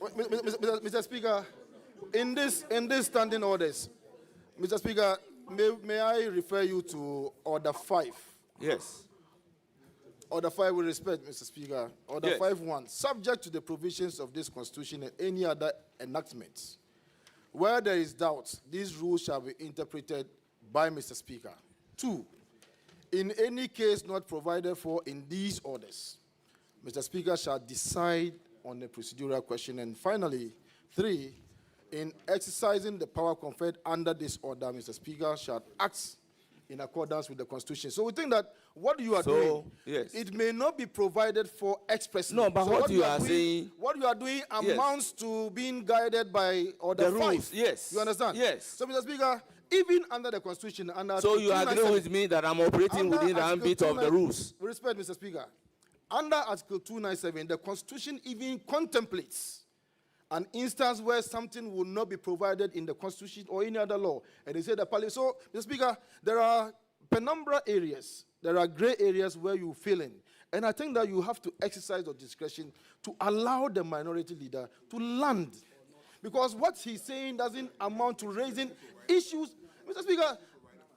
Mr. Speaker, in this standing orders, Mr. Speaker, may I refer you to Order 5? Yes. Order 5 with respect, Mr. Speaker. Order Yes. 5.1, subject to the provisions of this Constitution and any other enactments. Where there is doubt, these rules shall be interpreted by Mr. Speaker. 2, in any case not provided for in these orders, Mr. Speaker shall decide on the procedural question. And finally, 3, in exercising the power conferred under this order, Mr. Speaker shall act in accordance with the Constitution. So we think that what you are doing, yes, it may not be provided for expressly. No, but So what you are doing, saying, what you are doing yes, amounts to being guided by Order the 5. rules, yes. You understand? Yes. So, Mr. Speaker, even under the Constitution, under So you agree 297 with me that I'm operating within the ambit of the rules? With respect, Mr. Speaker, under Article 297, the Constitution even contemplates an instance where something will not be provided in the Constitution or any other law. And they say the Parliament. So, Mr. Speaker, there are penumbra areas, there are gray areas where you fill in. And I think that you have to exercise your discretion to allow the minority leader to land. Because what he's saying doesn't amount to raising issues. Mr. Speaker,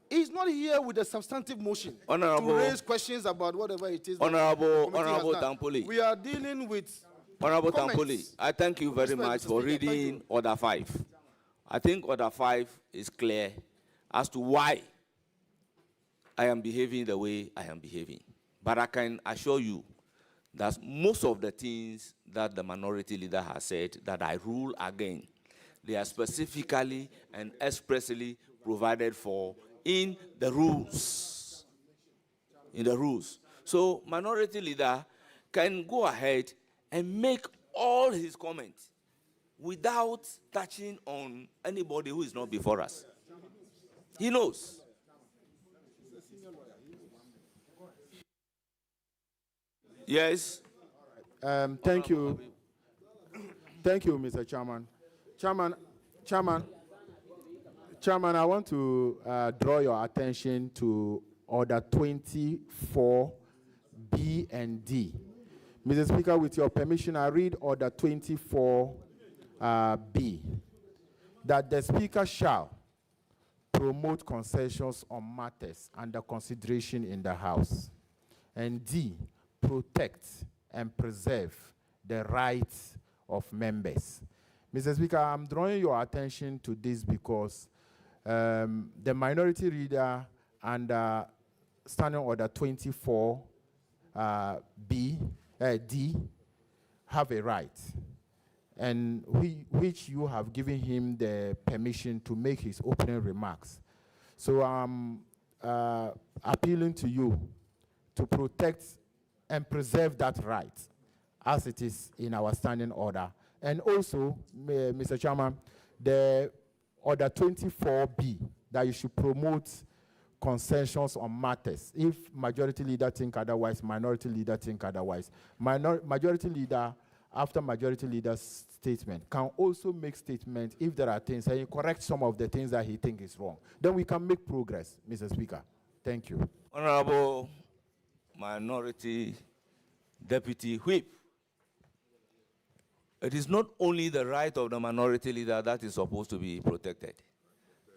he's not here with a substantive motion Honorable, to raise questions about whatever it is. Honorable Honorable Tampoli. We are dealing with Honorable comments. Tampoli, I thank you very much for reading Order 5. I think Order 5 is clear as to why I am behaving the way I am behaving. But I can assure you that most of the things that the minority leader has said that I rule again, they are specifically and expressly provided for in the rules. In the rules. So minority leader can go ahead and make all his comments without touching on anybody who is not before us. He knows. Yes. Thank you. Thank you, Mr. Chairman. Chairman, I want to draw your attention to Order 24B and D. Mr. Speaker, with your permission, I read Order 24B, that the Speaker shall promote concessions on matters under consideration in the House, and D, protect and preserve the rights of members. Mr. Speaker, I'm drawing your attention to this because the minority leader under Standing Order 24 D have a right, and which you have given him the permission to make his opening remarks. So I'm appealing to you to protect and preserve that right as it is in our standing order. And also, Mr. Chairman, the Order 24B, that you should promote concessions on matters. If majority leader think otherwise, minority leader think otherwise. Majority leader, after majority leader's statement, can also make statement if there are things, and correct some of the things that he thinks is wrong. Then we can make progress, Mr. Speaker. Thank you. Honorable Minority Deputy Whip, it is not only the right of the minority leader that is supposed to be protected.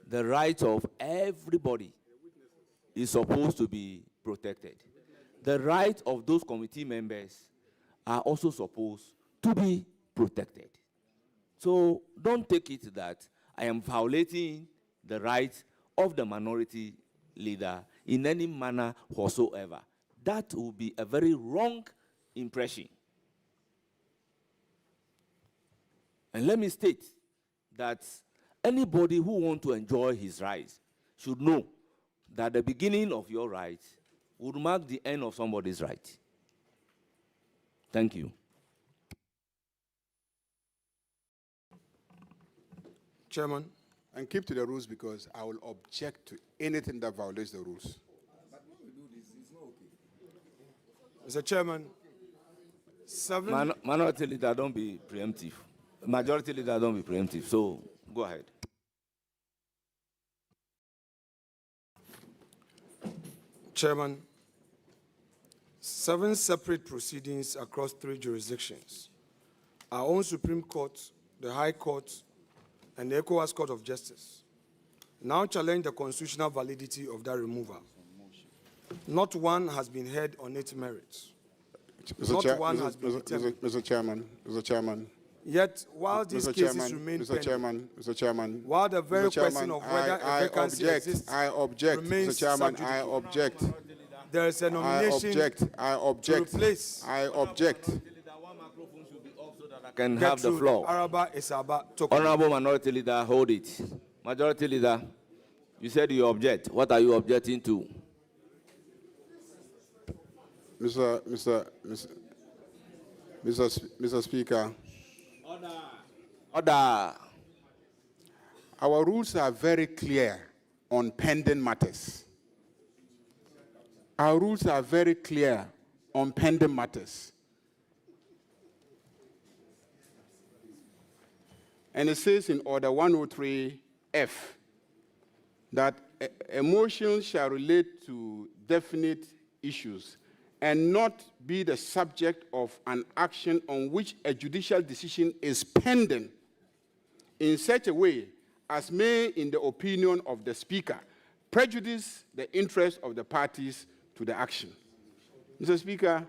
The right of everybody is supposed to be protected. The right of those committee members are also supposed to be protected. So don't take it that I am violating the rights of the minority leader in any manner whatsoever. That will be a very wrong impression. And let me state that anybody who wants to enjoy his rights should know that the beginning of your rights would mark the end of somebody's right. Thank you. Chairman. And keep to the rules because I will object to anything that violates the rules. Mr. Chairman, Minority leader, don't be preemptive. Majority leader, don't be preemptive. So go ahead. Chairman, 7 separate proceedings across 3 jurisdictions, our own Supreme Court, the High Court, and the ECOWAS Court of Justice, now challenge the constitutional validity of that removal. Not one has been heard on its merits. Not one has been determined. Mr. Chairman. Yet, while these cases remain pending, while the very question of whether a vacancy exists remains Mr. Chairman, sub I judice, object. there is a nomination to replace. I object. Can have the floor. Araba Isaba Toko. Honorable Minority Leader, hold it. Majority Leader, you said you object. What are you objecting to? Mr. Speaker. Order. Our rules are very clear on pending matters. Our rules are very clear on pending matters. And it says in Order 103F that a motion shall relate to definite issues and not be the subject of an action on which a judicial decision is pending in such a way as may, in the opinion of the Speaker, prejudice the interest of the parties to the action. Mr. Speaker,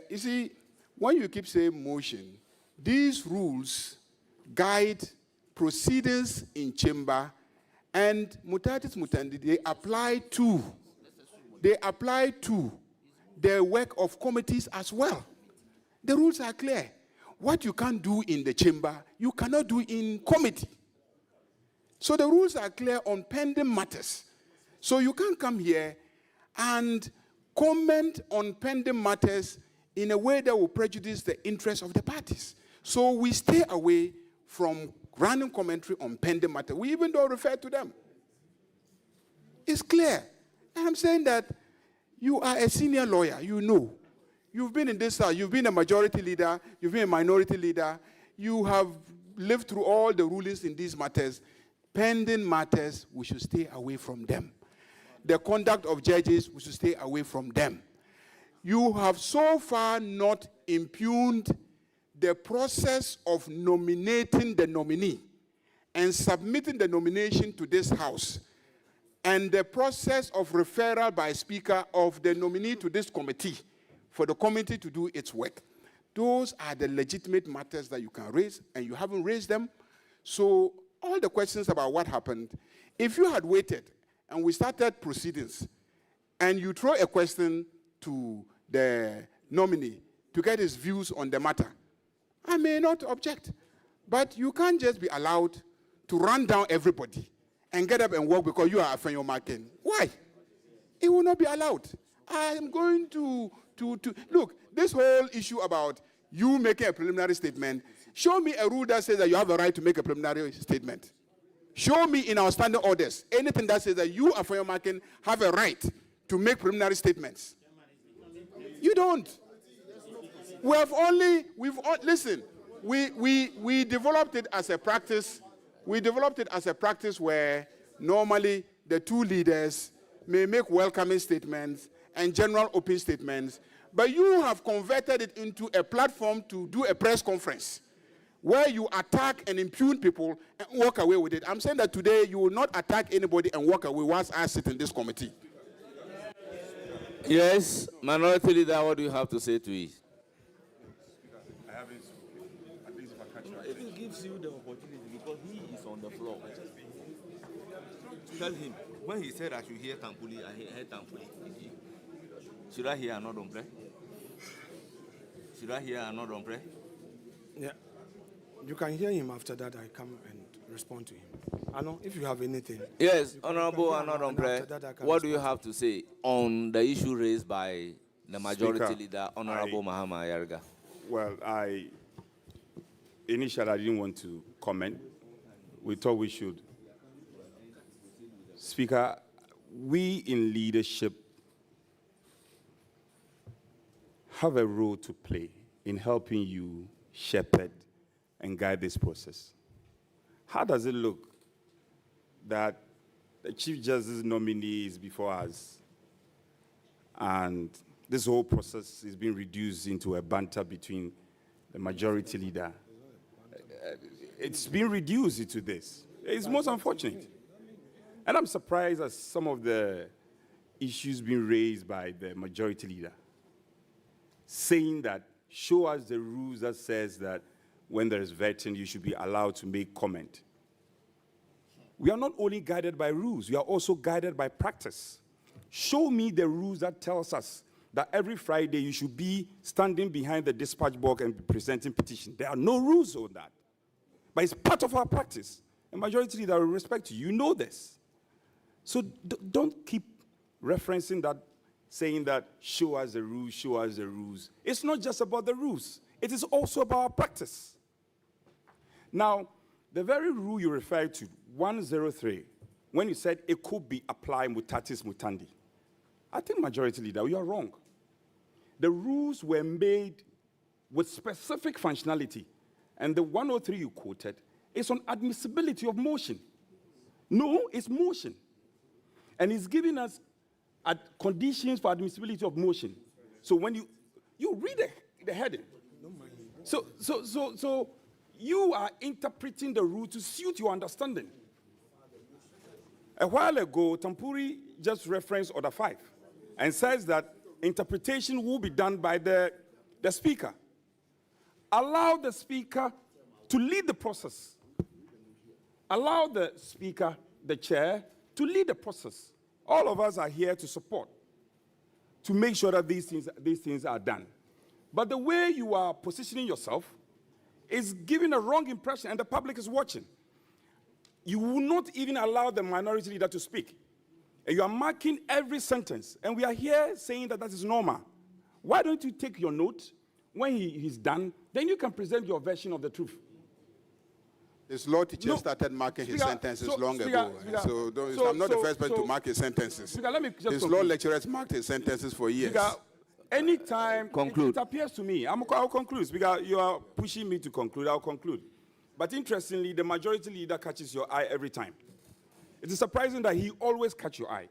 you see, when you keep saying motion, these rules guide proceedings in chamber, and mutatis mutandi, they apply to the work of committees as well. The rules are clear. What you can't do in the chamber, you cannot do in committee. So the rules are clear on pending matters. So you can't come here and comment on pending matters in a way that will prejudice the interests of the parties. So we stay away from running commentary on pending matters. We even don't refer to them. It's clear. And I'm saying that you are a senior lawyer, you know. You've been in this house, you've been a majority leader, you've been a minority leader, you have lived through all the rulings in these matters. Pending matters, we should stay away from them. The conduct of judges, we should stay away from them. You have so far not impugned the process of nominating the nominee and submitting the nomination to this House, and the process of referral by Speaker of the nominee to this committee for the committee to do its work. Those are the legitimate matters that you can raise, and you haven't raised them. So all the questions about what happened, if you had waited and we started proceedings, and you throw a question to the nominee to get his views on the matter, I may not object. But you can't just be allowed to run down everybody and get up and walk because you are AFENYO MARKIN. Why? It will not be allowed. I am going to look, this whole issue about you making a preliminary statement, show me a rule that says that you have a right to make a preliminary statement. Show me in our standing orders anything that says that you, AFENYO MARKIN, have a right to make preliminary statements. You don't. Listen, we developed it as a practice. We developed it as a practice where normally the two leaders may make welcoming statements and general open statements, but you have converted it into a platform to do a press conference where you attack and impugn people and walk away with it. I'm saying that today you will not attack anybody and walk away once I sit in this committee. Yes, Minority Leader, what do you have to say to it? It gives you the opportunity because he is on the floor. Tell him, when he said I should hear Tampuli, I heard Tampuli. Should I hear another prayer? Should I hear another prayer? Yeah. You can hear him after that. I come and respond to him. I know if you have anything. Yes, Honorable Anodon, what do you have to say on the issue raised by the majority Speaker, leader, Honorable Mahama Yarga? Well, initially I didn't want to comment. We thought we should. Speaker, we in leadership have a role to play in helping you shepherd and guide this process. How does it look that the Chief Justice nominee is before us and this whole process is being reduced into a banter between the majority leader? it's been reduced into this. It's most unfortunate. And I'm surprised at some of the issues being raised by the majority leader, saying that, show us the rules that says that when there is vetting, you should be allowed to make comment. We are not only guided by rules, we are also guided by practice. Show me the rules that tells us that every Friday you should be standing behind the dispatch box and be presenting petition. There are no rules on that. But it's part of our practice. And majority leader will respect you. You know this. So don't keep referencing that, saying that, show us the rules, show us the rules. It's not just about the rules. It is also about our practice. Now, the very rule you referred to, 103, when you said it could be applied mutatis mutandi, I think majority leader, you are wrong. The rules were made with specific functionality. And the 103 you quoted is on admissibility of motion. No, it's motion. And it's giving us conditions for admissibility of motion. So when you read the heading. So you are interpreting the rule to suit your understanding. A while ago, Tampuri just referenced Order 5 and says that interpretation will be done by the speaker. Allow the speaker to lead the process. Allow the speaker, the chair, to lead the process. All of us are here to support, to make sure that these things are done. But the way you are positioning yourself is giving a wrong impression, and the public is watching. You will not even allow the minority leader to speak. And you are marking every sentence. And we are here saying that that is normal. Why don't you take your note? When he's done, then you can present your version of the truth. His law teacher started marking his sentences long ago. I'm not the first person to mark his sentences. His law lecturers marked his sentences for years. Anytime it appears to me, I'll conclude. Because you are pushing me to conclude, I'll conclude. But interestingly, the majority leader catches your eye every time. It is surprising that he always catches your eye.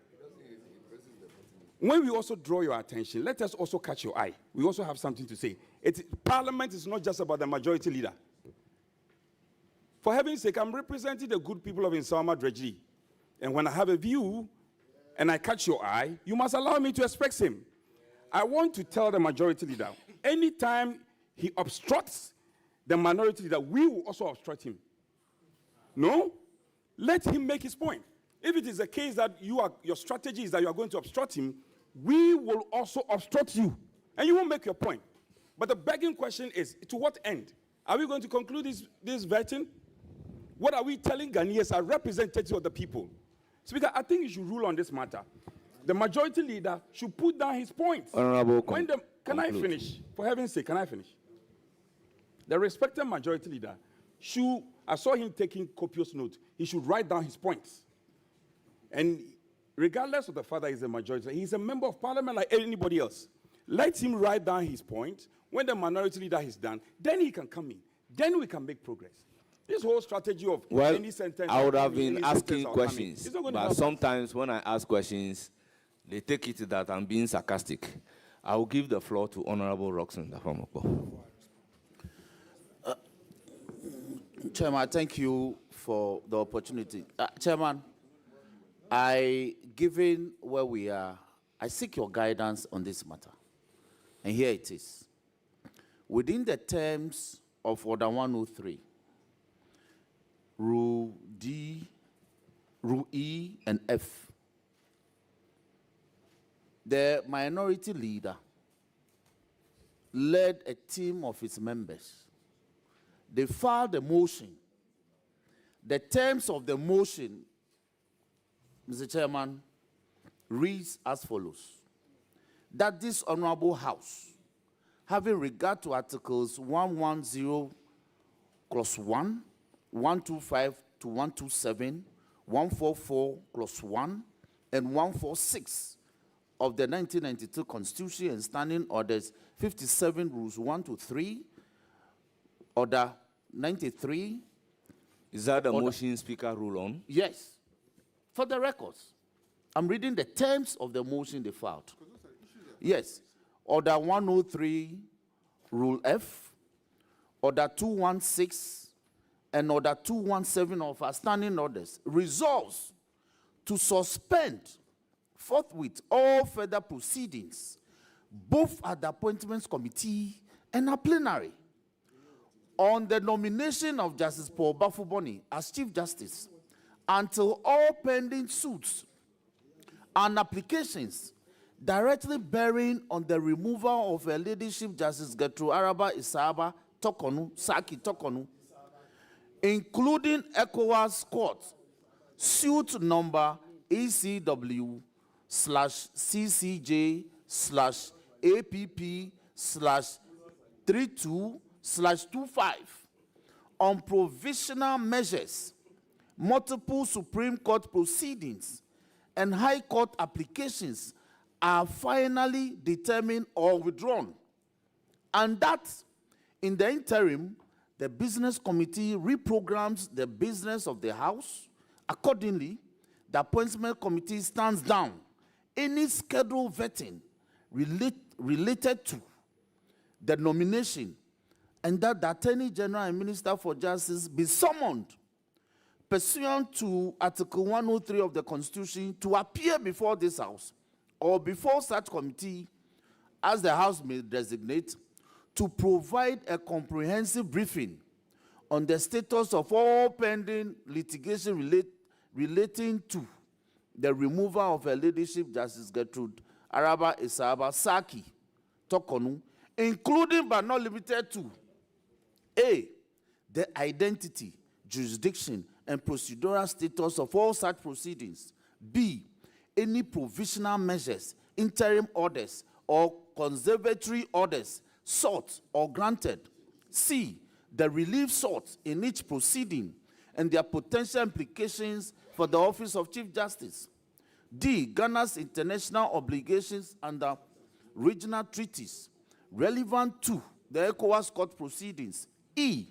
When we also draw your attention, let us also catch your eye. We also have something to say. Parliament is not just about the majority leader. For heaven's sake, I'm representing the good people of Insama Dredgely. And when I have a view and I catch your eye, you must allow me to express him. I want to tell the majority leader, anytime he obstructs the minority leader, we will also obstruct him. No? Let him make his point. If it is a case that your strategy is that you are going to obstruct him, we will also obstruct you. And you won't make your point. But the begging question is, to what end? Are we going to conclude this vetting? What are we telling Ghanaians as representatives of the people? Speaker, I think you should rule on this matter. The majority leader should put down his points. Honorable, can I finish? For heaven's sake, can I finish? The respected majority leader I saw him taking copious notes. He should write down his points. And regardless of the fact that he's a majority, he's a member of parliament like anybody else. Let him write down his points. When the minority leader is done, then he can come in. Then we can make progress. This whole strategy of any sentence... I would have been asking questions, but sometimes when I ask questions, they take it that I'm being sarcastic. I will give the floor to Honorable Roxanne Dafamoko. Chairman, thank you for the opportunity. Chairman, given where we are, I seek your guidance on this matter. And here it is. Within the terms of Order 103, Rule D, Rule E, and F, the minority leader led a team of its members. They filed a motion. The terms of the motion, Mr. Chairman, reads as follows. That this Honorable House, having regard to Articles 110, Clause 1, 125 to 127, 144, Clause 1, and 146 of the 1992 Constitution and Standing Orders 57, Rules 1 to 3, Order 93. Is that the motion Speaker rule on? Yes. For the records, I'm reading the terms of the motion they filed. Yes. Order 103, Rule F. Order 216, and Order 217 of our standing orders, resolves to suspend forthwith all further proceedings, both at the Appointments Committee and a plenary, on the nomination of Justice Paul Bafuboni as Chief Justice until all pending suits and applications directly bearing on the removal of a leadership Justice Gertrude Araba Isaba Tokonu, Saki Tokonu, including ECOWAS Court, suit number ECW/CCJ/APP/32/25 on provisional measures, multiple Supreme Court proceedings, and High Court applications are finally determined or withdrawn, and that in the interim, the Business Committee reprograms the business of the House. Accordingly, the Appointment Committee stands down any scheduled vetting related to the nomination, and that the Attorney General and Minister for Justice be summoned pursuant to Article 103 of the Constitution to appear before this House or before such committee as the House may designate, to provide a comprehensive briefing on the status of all pending litigation relating to the removal of a leadership Justice Gertrude Araba Isaba Saki Tokonu, including but not limited to A, the identity, jurisdiction, and procedural status of all such proceedings. B, any provisional measures, interim orders, or conservatory orders sought or granted. C, the relief sought in each proceeding and their potential implications for the office of Chief Justice. D, Ghana's international obligations under regional treaties relevant to the ECOWAS court proceedings. E,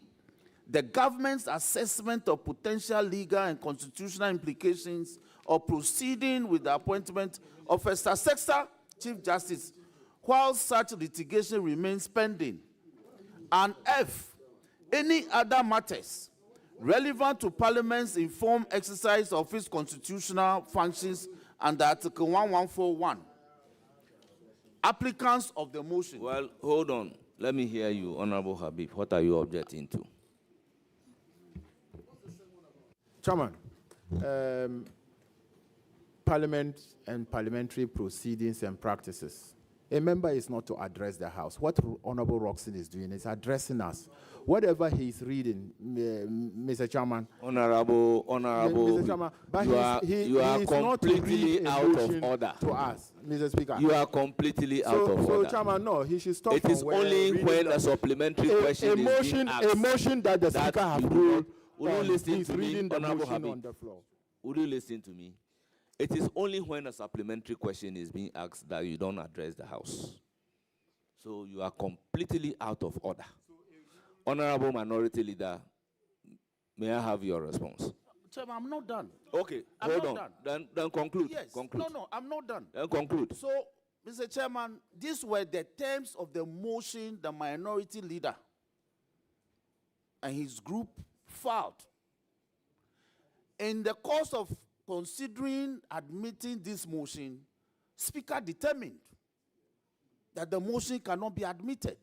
the government's assessment of potential legal and constitutional implications of proceeding with the appointment of a successor Chief Justice while such litigation remains pending. And F, any other matters relevant to Parliament's informed exercise of its constitutional functions under Article 1141. Applicants of the motion. Well, hold on. Let me hear you, Honorable Habib. What are you objecting to? Chairman, Parliament and parliamentary proceedings and practices. A member is not to address the House. What Honorable Roxton is doing is addressing us. Whatever he's reading, Mr. Chairman. Honorable, Mr. Chairman, but you are completely out of order. To us, Mr. Speaker. You are completely out of order. So, Chairman, no, he should stop. It is only when a supplementary question is being asked. A motion that the Speaker has ruled. Would you listen to me, the Honorable motion Habib? on the floor. Would you listen to me? It is only when a supplementary question is being asked that you don't address the House. So you are completely out of order. Honorable Minority Leader, may I have your response? Chairman, I'm not done. Okay, I'm hold not on. done. Then conclude. Yes. Conclude. No, I'm not done. Then conclude. So, Mr. Chairman, these were the terms of the motion the Minority Leader and his group filed. In the course of considering admitting this motion, Speaker determined that the motion cannot be admitted.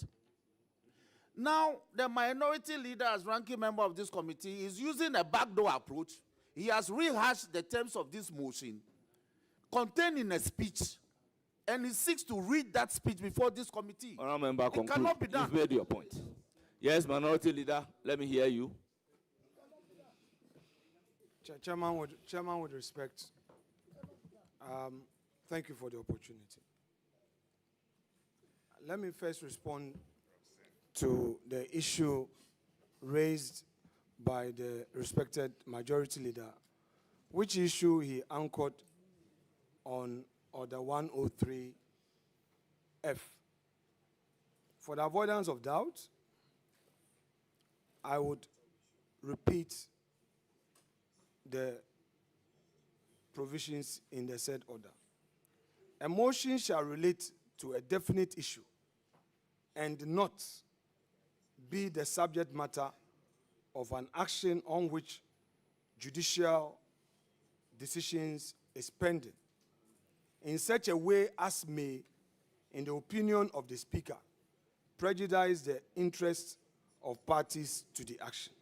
Now, the Minority Leader, as ranking member of this committee, is using a backdoor approach. He has rehashed the terms of this motion contained in a speech, and he seeks to read that speech before this committee. Honorable Member, it conclude. cannot be done. You've made your point. Yes, Minority Leader, let me hear you. Chairman, with respect, thank you for the opportunity. Let me first respond to the issue raised by the respected Majority Leader, which issue he anchored on Order 103F. For the avoidance of doubt, I would repeat the provisions in the said order. A motion shall relate to a definite issue and not be the subject matter of an action on which judicial decisions is pending in such a way as may, in the opinion of the Speaker, prejudice the interests of parties to the action.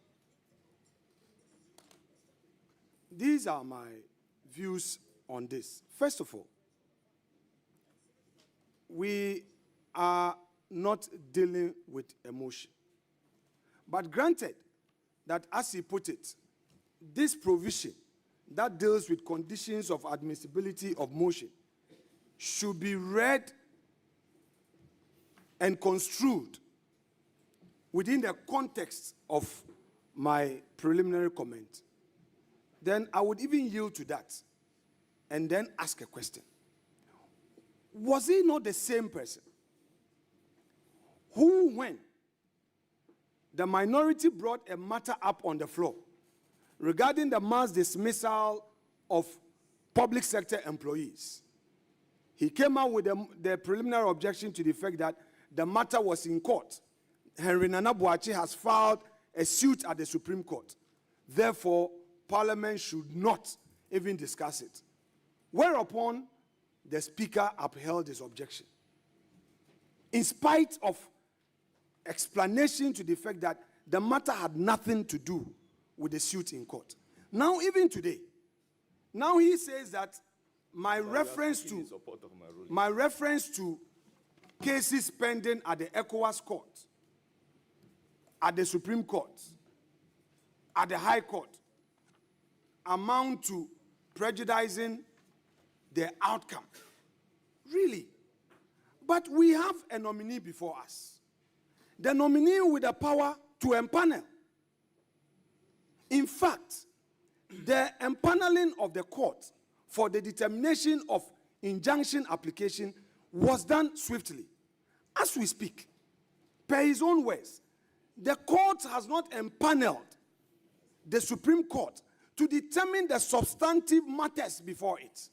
These are my views on this. First of all, we are not dealing with emotion. But granted that, as he put it, this provision that deals with conditions of admissibility of motion should be read and construed within the context of my preliminary comment, then I would even yield to that and then ask a question. Was he not the same person who, when the minority brought a matter up on the floor regarding the mass dismissal of public sector employees, he came out with the preliminary objection to the fact that the matter was in court. Henry Nana Boakye has filed a suit at the Supreme Court. Therefore, Parliament should not even discuss it. Whereupon, the Speaker upheld his objection, in spite of explanation to the fact that the matter had nothing to do with the suit in court. Now, even today, now he says that my reference to cases pending at the ECOWAS court, at the Supreme Court, at the High Court, amount to prejudicing the outcome. Really? But we have a nominee before us. The nominee with the power to empanel. In fact, the empaneling of the court for the determination of injunction application was done swiftly. As we speak, per his own words, the court has not empaneled the Supreme Court to determine the substantive matters before it.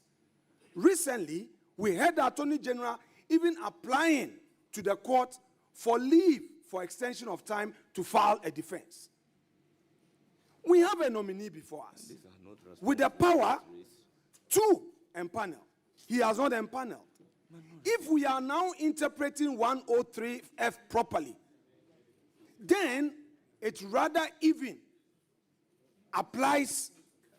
Recently, we heard the Attorney General even applying to the court for leave for extension of time to file a defense. We have a nominee before us with the power to empanel. He has not empaneled. If we are now interpreting 103F properly, then it rather even applies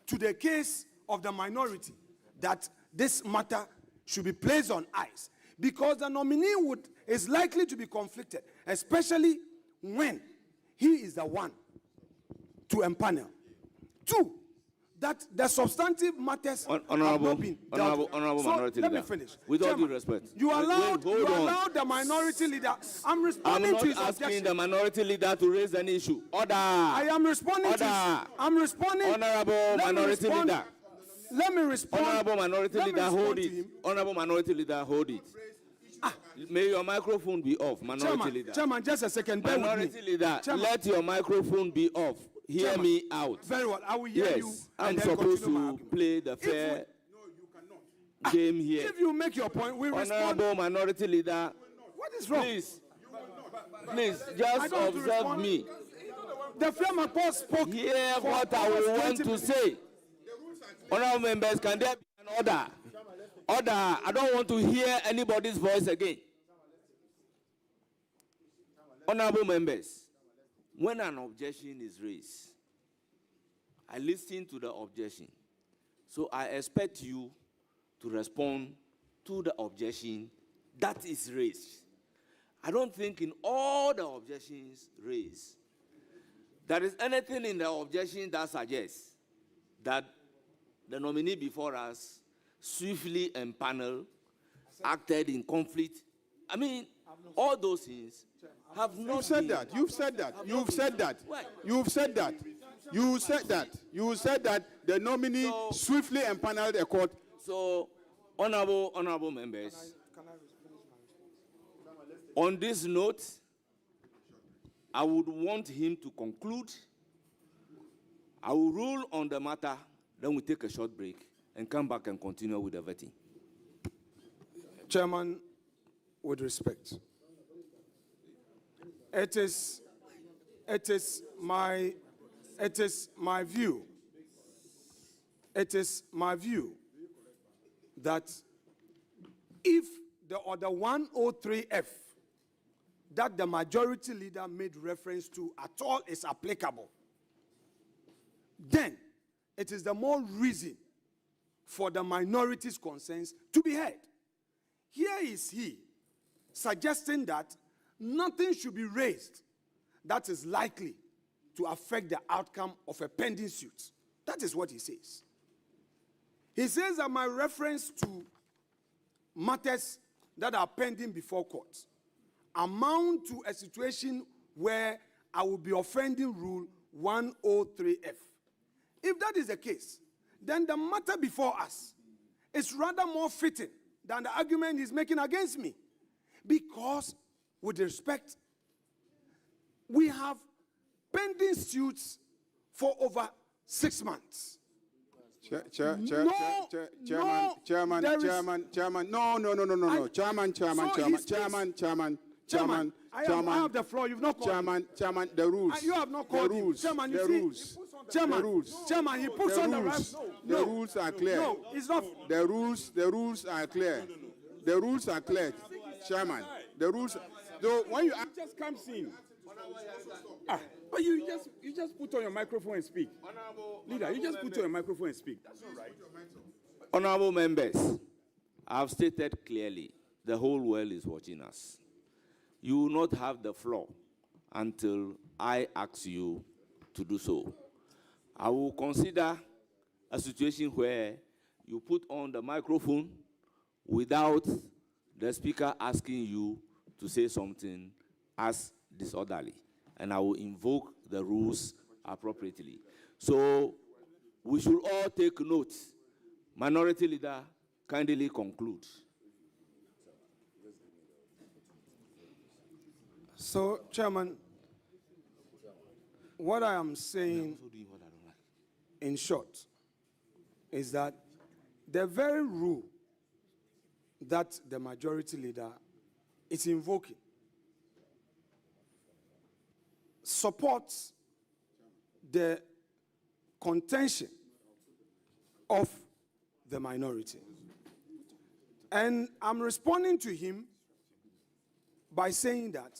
to the case of the minority that this matter should be placed on ice, because the nominee is likely to be conflicted, especially when he is the one to empanel. Two, that the substantive matters have not been dealt with. Honorable So, Minority let Leader, me finish. with all due Chairman, respect. You allowed Hold the minority leader. I'm I'm responding not to his asking objection. the minority leader to raise an issue. Order. I am responding Order. I'm responding. Honorable Let me Minority respond. Leader. Let me respond. Honorable Minority Let me Leader, respond hold to it. him. Honorable Minority Leader, hold it. May your microphone be off, Minority Leader. Chairman, just a second. Bear with me. Minority Leader, Chairman. let your microphone be off. Hear Chairman. me out. Very well. I will hear you. Yes, I'm and then supposed continue my to argument. play the fair game here. If you make your point, we respond. Honorable Minority Leader, What is wrong? please, just I don't observe respond. me. The Fiamma Post spoke. Hear for what I almost will want 20 to minutes. say. Honorable members, can there be an order? Order. I don't want to hear anybody's voice again. Honorable members, when an objection is raised, I listen to the objection. So I expect you to respond to the objection that is raised. I don't think in all the objections raised, there is anything in the objection that suggests that the nominee before us swiftly empaneled, acted in conflict. I mean, all those things have not You've said been- that. You've said that. have You've not said been- that. Why? You've said that. You said that. You said that the nominee swiftly empaneled the court. So, honorable members, on this note, I would want him to conclude. I will rule on the matter, then we take a short break and come back and continue with the vetting. Chairman, with respect, it is my It is my view. It is my view that if the other 103F that the majority leader made reference to at all is applicable, then it is the more reason for the minority's concerns to be heard. Here is he suggesting that nothing should be raised that is likely to affect the outcome of a pending suit. That is what he says. He says that my reference to matters that are pending before court amount to a situation where I will be offending Rule 103F. If that is the case, then the matter before us is rather more fitting than the argument he's making against me. Because, with respect, we have pending suits for over 6 months. Chairman, I have the floor. You've not called me. Chairman, the rules. You have not called him. Chairman, you see, Chairman, he puts on the rules. The rules are clear. No, it's not. The rules are clear. The rules are clear, Chairman. The rules. Though when you just comes in. But you just put on your microphone and speak. Leader, you just put on your microphone and speak. That's all right. Honorable members, I have stated clearly, the whole world is watching us. You will not have the floor until I ask you to do so. I will consider a situation where you put on the microphone without the speaker asking you to say something as disorderly, and I will invoke the rules appropriately. So we should all take note. Minority Leader, kindly conclude. So, Chairman, what I am saying in short is that the very rule that the majority leader is invoking supports the contention of the minority. And I'm responding to him by saying that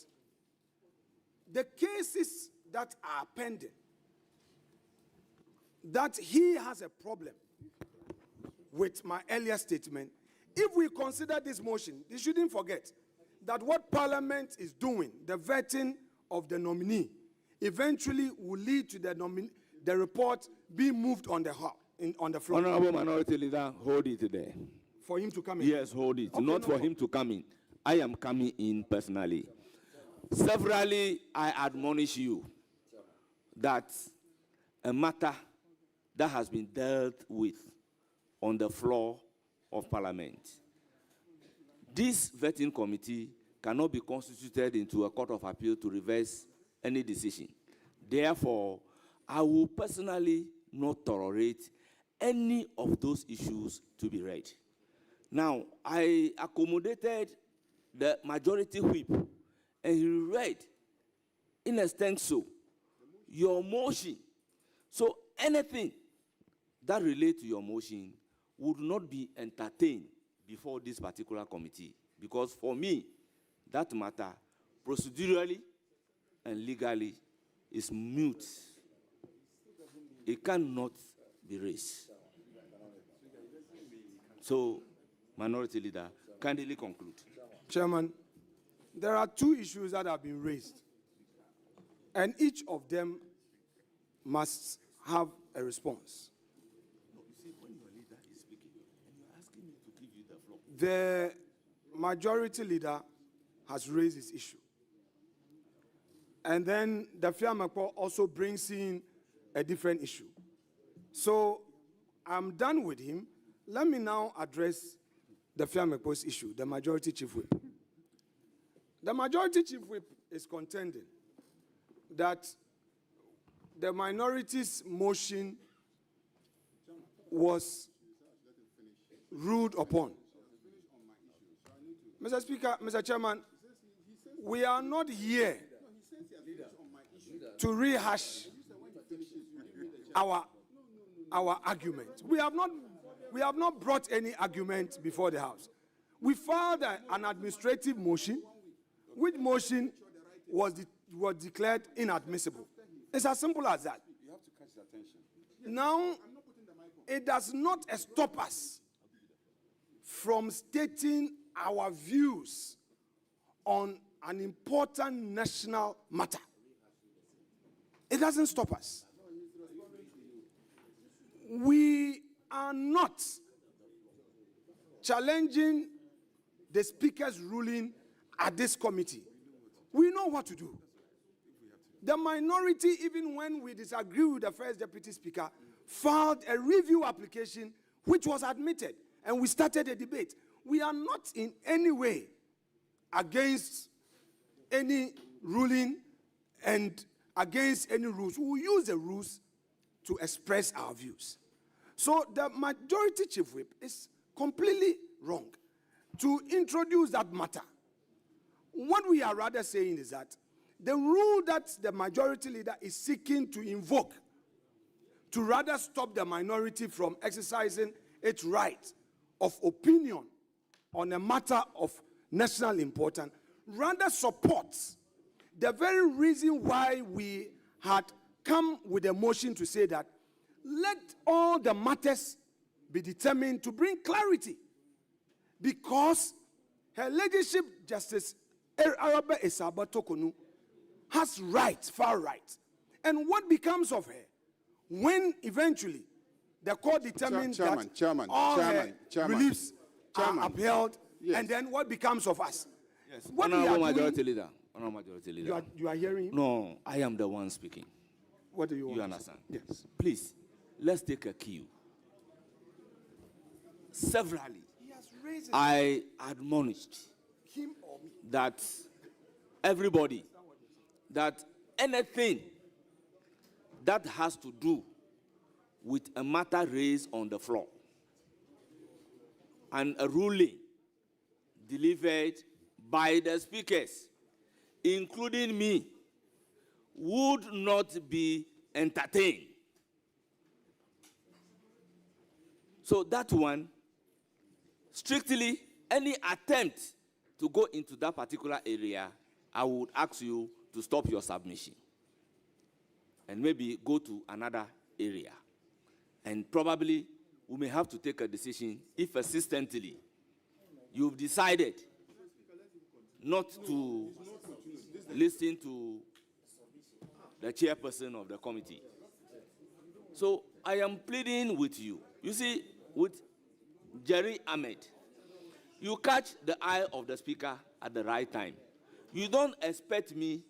the cases that are pending, that he has a problem with my earlier statement. If we consider this motion, you shouldn't forget that what Parliament is doing, the vetting of the nominee, eventually will lead to the report being moved on the floor. Honorable Minority Leader, hold it there. For him to come in? Yes, hold it. Okay, Not for him to come in. I am coming in personally. Severally, I admonish you that a matter that has been dealt with on the floor of Parliament, this vetting committee cannot be constituted into a court of appeal to reverse any decision. Therefore, I will personally not tolerate any of those issues to be read. Now, I accommodated the majority whip, and he read in extenso your motion. So anything that relates to your motion would not be entertained before this particular committee, because for me, that matter, procedurally and legally, is mute. It cannot be raised. So, Minority Leader, kindly conclude. Chairman, there are two issues that have been raised, and each of them must have a response. The majority leader has raised his issue. And then the Fiamakpo also brings in a different issue. So I'm done with him. Let me now address the Fiamakpo's issue, the majority chief whip. The majority chief whip is contending that the minority's motion was ruled upon. Mr. Speaker, Mr. Chairman, we are not here to rehash our argument. We have not brought any argument before the House. We filed an administrative motion, which motion was declared inadmissible. It's as simple as that. You have to catch the attention. Now, it does not stop us from stating our views on an important national matter. It doesn't stop us. We are not challenging the Speaker's ruling at this committee. We know what to do. The minority, even when we disagree with the First Deputy Speaker, filed a review application which was admitted, and we started a debate. We are not in any way against any ruling and against any rules. We will use the rules to express our views. So the majority chief whip is completely wrong to introduce that matter. What we are rather saying is that the rule that the majority leader is seeking to invoke to rather stop the minority from exercising its right of opinion on a matter of national importance rather supports the very reason why we had come with a motion to say that let all the matters be determined to bring clarity, because Her Ladyship Justice Arabe Esaba Tokonu has rights, far rights. And what becomes of her when eventually the court determines that all her reliefs are upheld, and then what becomes of us? Yes. What Honorable Majority Leader. Honorable Majority Leader. You are hearing him? No, I am the one speaking. What do you want? You understand? Yes. Please, let's take a cue. Severally, I admonished him or me that everybody, that anything that has to do with a matter raised on the floor and a ruling delivered by the speakers, including me, would not be entertained. So that one, strictly, any attempt to go into that particular area, I would ask you to stop your submission and maybe go to another area. And probably we may have to take a decision if persistently you've decided not to listen to the chairperson of the committee. So I am pleading with you. You see, with Jerry Ahmed, you catch the eye of the speaker at the right time. You don't expect me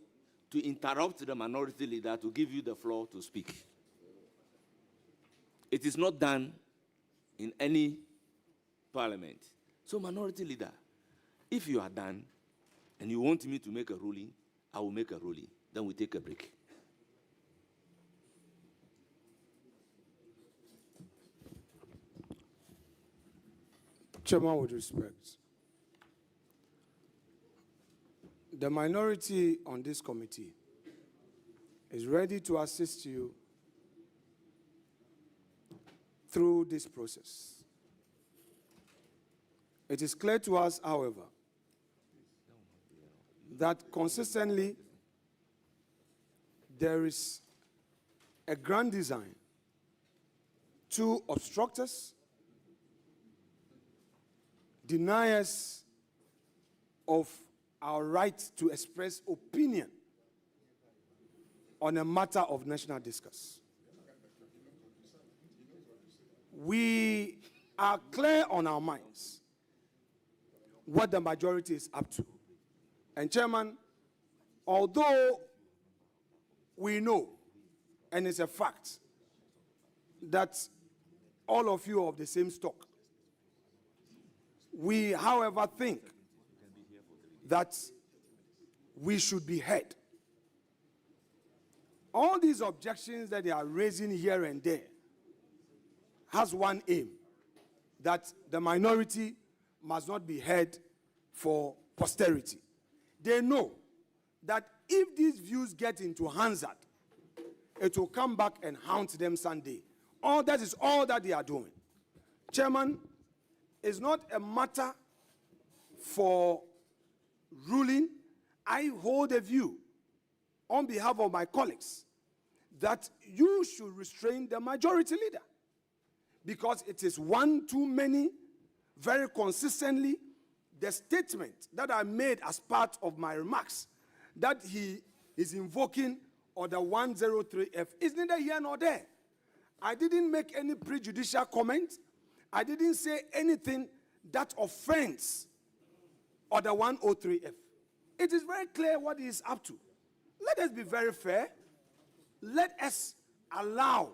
to interrupt the minority leader to give you the floor to speak. It is not done in any parliament. So minority leader, if you are done and you want me to make a ruling, I will make a ruling. Then we take a break. Chairman, with respect, the minority on this committee is ready to assist you through this process. It is clear to us, however, that consistently there is a grand design to obstruct us, deny us of our right to express opinion on a matter of national discourse. We are clear on our minds what the majority is up to. And Chairman, although we know, and it's a fact, that all of you are of the same stock, we, however, think that we should be heard. All these objections that they are raising here and there has one aim, that the minority must not be heard for posterity. They know that if these views get into Hansard, it will come back and haunt them Sunday. All that is all that they are doing. Chairman, it's not a matter for ruling. I hold a view on behalf of my colleagues that you should restrain the majority leader, because it is one too many, very consistently, the statement that I made as part of my remarks that he is invoking Order 103F is neither here nor there. I didn't make any prejudicial comment. I didn't say anything that offends Order 103F. It is very clear what he is up to. Let us be very fair. Let us allow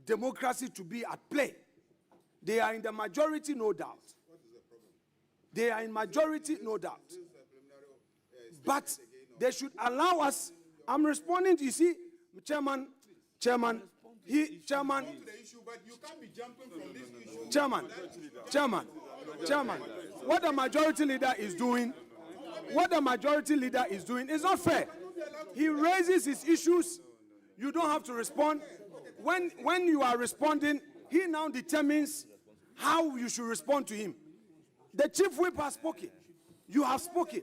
democracy to be at play. They are in the majority, no doubt. They are in majority, no doubt. But they should allow us. I'm responding to, you see, Chairman, Chairman, what the majority leader is doing, is not fair. He raises his issues, you don't have to respond. When you are responding, he now determines how you should respond to him. The chief whip has spoken. You have spoken.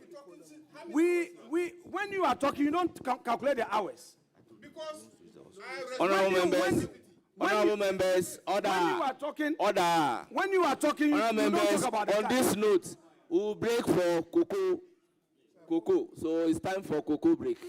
When you are talking, you don't calculate the hours. Honorable members, order. When you are talking, Order. When you are talking, you don't talk about the on time. this note, we'll break for cocoa. So it's time for cocoa break.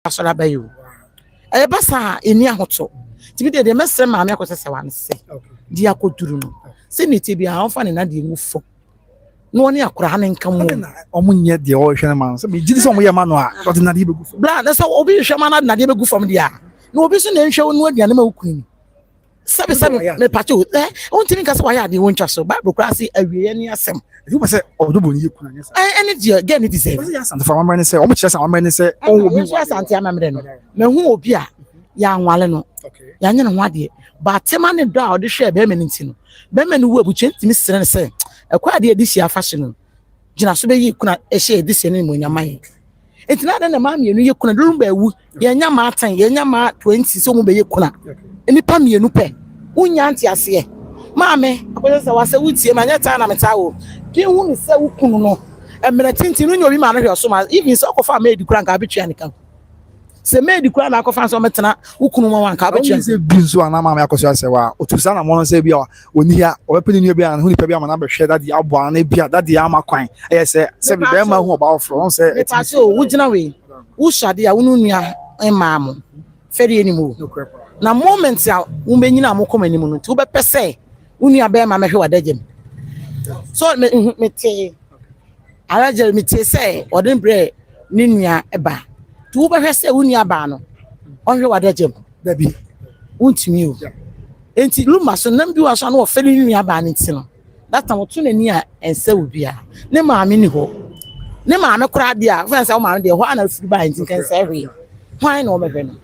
asora bayo. E basa eni ahoto. Tibi de mesre maame akose se wan se. Di akoduru no. Se ni tibi a onfa ne na de ngufo. No ne akora ha ne nka mo. Omunye de o hwe man. Se me gidi so mo ye ma no a, o de na de begufo. Bla, na so obi hwe ma na de begufo dia. Na obi so na nhwe no aduane ma wukuni. Sabe me pacho on timi kasa waya de won twa so Bible class awie ni asem. You must say odobo ni yekuna nyesa. Any dia get it deserve. What is for amamre ni say o mo kire say amamre ni say on obi asante amamre no. Me hu obi a ya nwale no. Ya nye no ho ade. Ba tema ne do a ode hwe be me nti no. Be me no wu abuche ntimi sere ne say ekwa ade edi hia fashion no. Gina so be yekuna ehye edi se ne mo nyamaye. Entina na ma mienu yekuna durumba ewu ye nya ma 10 ye nya ma 20 so mo be yekuna. Enipa mienu pe unya nti ase maame akoje se wase wutie ma nya ta na meta wo ki hu ni se wukunu no emere tintin no nyobi ma no hwe so ma even se okofa ma edi kura nka betwa nika se ma edi kura na akofa so metena wukunu ma wanka betwa se binzo ana maame akoso ase wa otusa na mo no se bia oni ha obepeni ni bia na hu ni pe bia ma na be hwe dadi abo ana bia dadi ama kwan e se bi be ma hu oba ofro on se e pa so wugina we wo shade ya wonu nua emaamu feri enimu na moment ya umbenyina amokoma nimu no tu be pese uni abe ma mehwe wadagem so me tie alaje me tie say odin bre ni nua eba tu be hwe say uni aba no onhwe wadagem da bi untimi o enti luma so nam bi wa so na o feli ni nua aba ni ti no that time to nani a ense obia ne maame ni ho ne maame kura dia fa say o maame de ho ana firi ba enti kan say hwe hwan na o mehwe no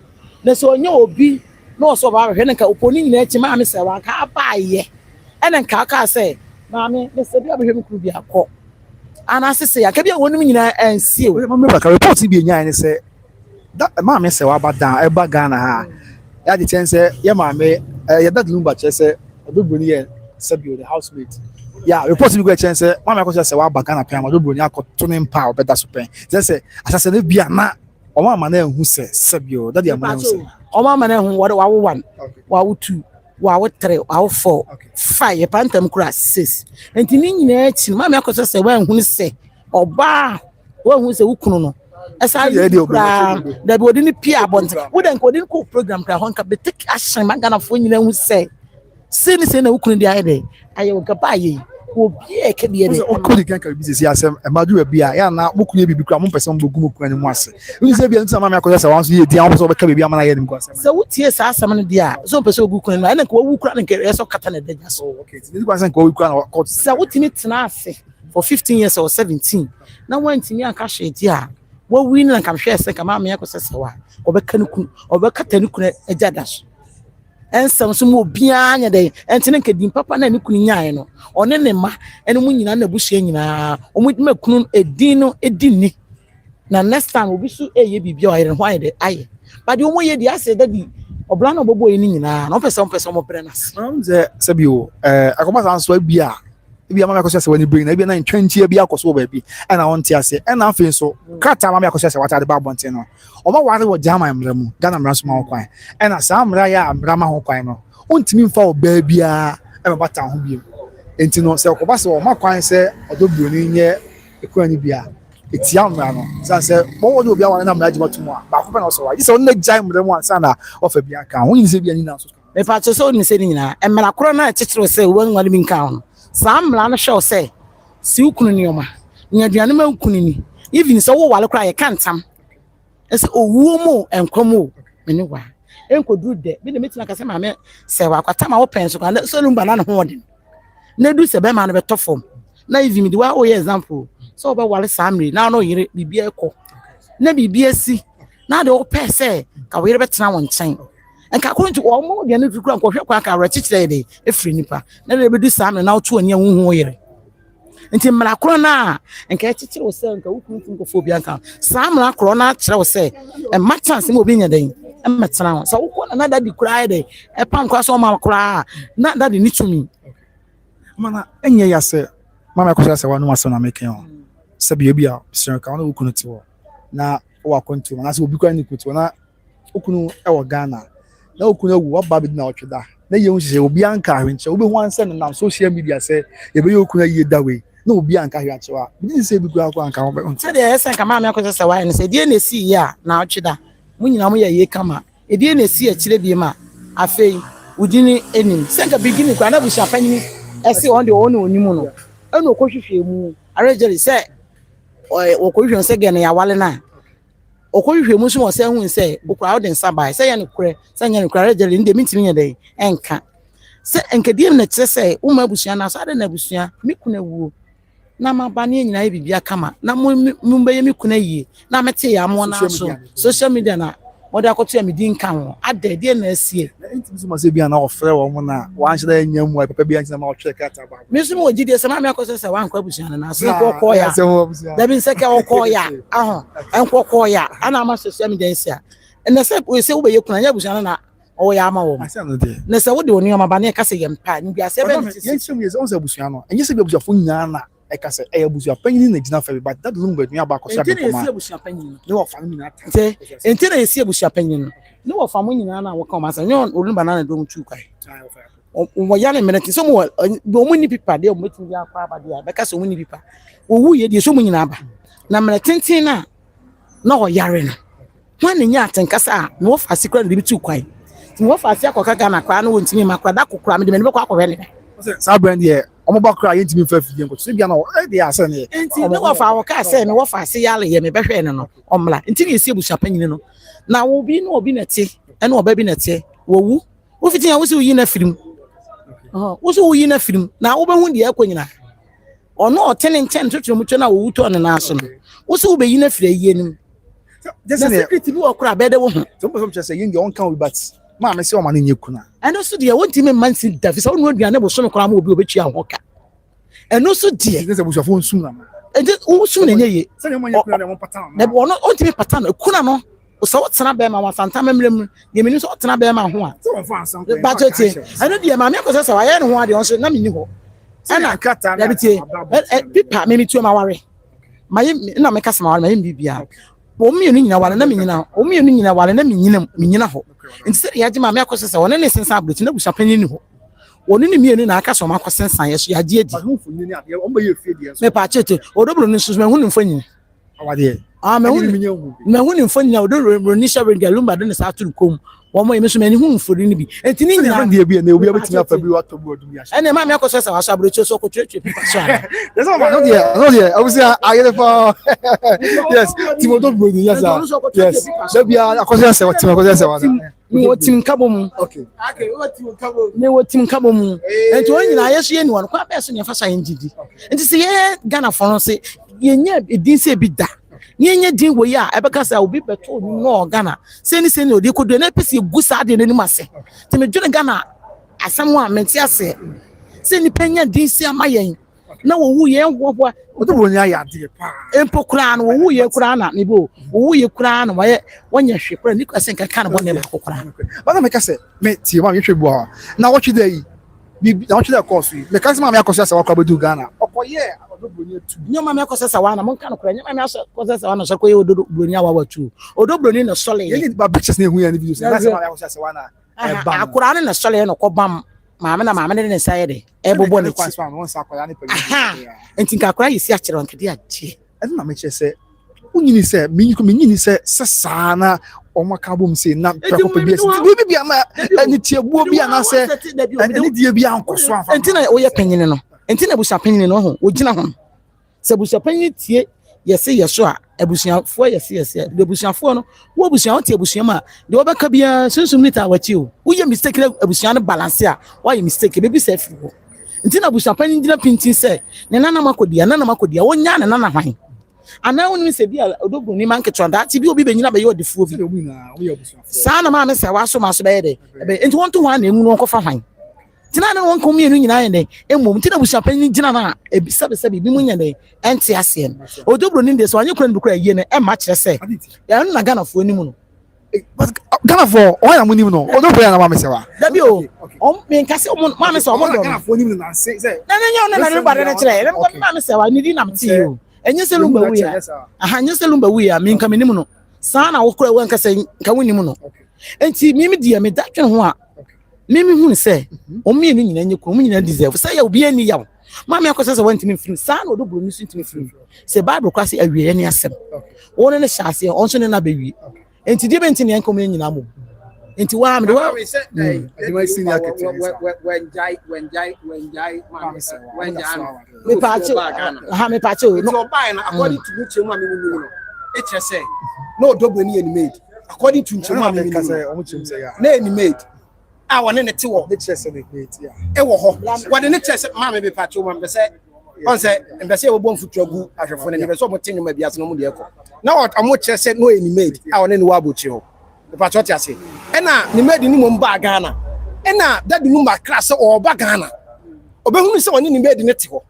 na so onye obi no so ba hwe nka oponi nyina echi maame se wa ka baaye ene nka ka se maame me se bia behwe mkuru bia kọ ana sese ya ka bia wonum nyina ensie o maame ba ka report bi nya ne se maame se wa ba dan e ba Ghana ha ya di chense ye maame ye dad lumba chese odobroni ye sabi the housemate ya report bi go chense maame akoso se wa ba Ghana pe odobroni akoto ne mpa obeda so pen se asase ne bia na o mama na ehu se sabi o dad ya mo se o mama na ehu wa wo 1 wa wo 2 wa wo 3 wa wo 4 5 pantam kura 6 enti ni nyina echi mama akoso se wa ehu se oba wa ehu se wukunu no esa da bi odini pia bonte wo den ko odini ko program kra hon ka be take action magana fo nyina ehu se se na wukunu dia ede aye wo gaba ye obi e ke bi ede o ko di kan ka bi se asem e madu e bia ya na wukunu bi kra mo pese mo bogu mo kura ni mo ase uni se bia nti mama akoso se wan so ye dia mo so be ka bi amana ye ni ko asem se wutie sa asem no dia so pese ogu kunu no ene ko wu kura ne ke eso kata na daja so okay ti ko asem ko wu kura na court se wutimi tena ase for 15 years or 17 na wantimi aka hwe dia wo win na kam hwe se kama me akoso se wa obeka ne kunu obeka tani kunu ejada so ensam so mo bia nya de entene nke dim papa na ne kunu nyae no one ne ma ene mu nyina na buhye nyina omudima kunu edin no edini na next time obi so eye bibia o yere ho ayede aye but the omo ye di ase dadi obla na bobo eni nyina na opese mo pre na se bi o akoma san so bia bia mama akoso se wani bring na bia na 20 bia akoso ba bi na won ti ase na afi so krata mama akoso se wata de ba bonte no o ma ware wo jama mra mu Ghana mra so ma ho kwan na sa mra ya mra ma ho kwan no ontimi mfa o ba bia e ma bata ho bi enti no se ko ba se o ma kwan se odobroni nye ekwani bia eti amra no sa se mo wo do bia wan na mra jima tumu a ba ko pe na so wa ji se on na jai mra mu ansa na ofa bia ka ho yin se bia ni na so me fa so ni se ni nyina e mra kro na chichiro se wan wale min ka ho samla no show say si ukunu nioma nya duane ma ukunu ni even so wo wale kra ye kantam ese owuo mu enkomo meni wa enkoduru de bi na metina ka se ma me se wa kwata ma wo penso kan so lumba na ho odin na du se be ma no be tofom na even di wa o ye example so be wale samri na no yire bibia ekọ na bibia si na de o pese ka wo yire betena won chen enka ko nti o mo de na fikura nko hwe kwa ka ra chichire de efri nipa na de be du samri na oto ani hu hu yire nti mra kro na enka chichire o se nka wukun nko phobia nka samra kro na chire o se e ma chance mo obi nya den e metena won so wo na dadi kura de e pan kwa so ma kura na dadi ni tumi mana enye ya se mama akoso se wanu aso na meken o se bia bia sira ka na wukunu ti wo na wo akontu na se obi kwa ni kutu na wukunu e wo Ghana na okunu ewu oba bi na otweda na ye hunse obi anka ahwenche obi hu anse na social media say ye be okunu ye dawe na obi anka ahwenche wa bi se bi kwa anka ho be se de ese nka ma me akoso se wa ne se die na si ya na otweda mu nyina mo ye kama e die na esi akire bi ma afei udini enim senka beginning kwa na busha panyin ese on de on onimu no eno okohwehwe mu arejeri se okohwehwe se gene ya wale na okohwehwe mu so mo se hu se okura de nsa bai se ya ne kure se nya ne kure arejeri nde mitimi nya de enka se enkadie na kire se umma busha na so ade na busha mikuna wuo na mabane nyina bibia kama na mu be mikuna yie na mete ya mo na so social media na what I could me didn't come. I did DNS. Must be an offer woman. Why should I know my baby and some check out about Miss Mo did some Americans one question and I said, Koya. There been second Koya, and Koya, and I must send me this year. And I said, we say, we you can have oh, Yama. I said, let's say, what do you know about Cassie and Pan? You are 7 years also Busiano, and you said, your phone, Yana. I can say, I was your opinion, it's not fair, but that room with me about opinion. No family, say, until I see a bush opinion. No family, Nana will come as a young old banana don't too kind. Or young minutes, somewhat, no many people, they're making their papa, because so many people. Oh, you so many number. Number 10 no, Yarina. One in Yat and Cassa, no for secret be too quiet. No for Sakana, Crano, and Tinima, Quadaco, Cram, the Menboca of anything. Sabran, yeah. I'm about crying to me for they are saying, no of our car saying, no, if I see Ali, me better no, until you see Bush opinion. Now will be no be tea, and no baby net, woo, what if I was in a film? Was we in a film? Now, open the Aquina. Or no, 10 and 10 to Mutana Woot on an arson. What's will be in a free? There's a secret to walk crab better. Some just saying your own count, but Mamma saw man in your kuna. And also, dear, one team in Mansi, that is only one never son of Cram will be with you. And also, dear, there's a phone sooner. And then, oh, soon in a year. Never will not only be Patan, a Kunano, or so what's not Bema, or Santa Member, the minister of Tanabema. But I know the Mamma because I am one, the answer, Namino. And I cut that. Pipa, maybe 2 hours. My no make us my Bibia. Omi ni nyina wale na menyina omi ni nyina wale na menyina ho instead ya jima me akosesa wona ne sensa abrochi na busha panyin ni ho woni ni mienu na aka so ma akosensan ye so ya je edi me pa chete odobro ni so me hu ni mfanyin awade me hu ni mfanyin odobro ni shabe galumba de ne sa turu kom wo mo yemeso me ni hu mfori ni bi enti ni nyina de bia na obi abetimi afa bi wato bu odum ya ene ma me akosesa wa so abrochi so ko twetwe pipa so ana there's no there I was I for yes timodo bro yes yes there bia akosesa wa akosesa wa ni wotim kabom okay ni wotim kabom enti won nyina yeso ye ni won kwa beso ne fa so ngidi enti se ye Ghana for no se ye nya edin se bi da nye din wo ya ebeka sa obi beto no Ghana se ni odi kodo na pese gusa de nanim ase te me dwene Ghana asam a menti ase se ni penya din se amayen na wo wu ye wo odo nya ya de pa empo kura na wo wu ye kura na me bo wo wu ye kura na wonya hwe kura ni kwase nka kan bo ne ba kura ba na me ka se me tie ma hwe bu ha na wo twi dey bi na wo twi dey course me ka se ma me akoso asa wakwa bedu Ghana okoye nyoma me akosesa wana monka no kura nyoma me akosesa wana so koye odo broni awa tu odo broni na sole ye ba pictures na hu ya ni videos na se ma akosesa wana e ba akura na sole no ko bam maame ne nsaye de e bobo ne kwanso won sa akora ne pagi enti nka akura yesi akere won kede atie e na me che se unyini se minyini se sesa na omaka bom se na preko pebia se bia ma ni tiebuo bia na se ni die bia ankoso afa enti na oye panyine no enti na busa panyine no ho ogina ho se busa panyine tie yesi yeso a abusuafo yesi de abusuafo no wo abusuafo tie abusuama de wo beka bia sunsum lita wachi o wo ye mistake na abusuafo balance a wo ye mistake bebi se fi wo enti na abusuafo panyine dina pintin se ne nana makodia wonya ne nana hwan ana woni se bia odogbo ni manke tonda ti bi obi benyina be ye odifuo bi sa na ma me se wa so ma so be de enti won to hwan na emu no kofa hwan tina na won kom mienu nyina yen de emom tina busuafo panyine gina na ebisa be se bi mu nya de enti ase en odogbo ni de so anye kura ndukura ye ne e ma kire se ya na Ghana fo ni mu no Ghana fo o ya mu ni mu no odogbo ya na ma me se wa da bi o me nka se ma me se o mo do Ghana fo ni mu na se na nya na ba de na kire le ma me se wa ni di na mti o enye se lumba wi ya enye se lumba wi ya me nka me ni mu no sa na wo kura wo nka se nka wo ni mu no enti mi di me da twen ho a mimi hu se o mi ni nyina nye ko mi nyina deserve say ya obi ani ya ma me akosa se want me film sa na odobro ni so ntimi film se bible kwase awie ne asem won ne hyase on so ne na bewie enti die benti ne enkom nyina mo enti wa am de wa me pacho ha me pacho no buy na according to mutual ma me no it just say no doboni any made according to mutual ma me na any made a wone ne te wo ne chese ne made ya e wo ho wone ne chese ma me pacho ma be say on say mbese wo bom futu agu ahwefo ne be so mo tenyo ma biase no mo de ekọ na what amo chese no any made a wone ne wa bochi ho pacho ti ase e na ne made ni mo mba Ghana e na dadi nu ma class o ba Ghana obehunu se wone ne made ne te ho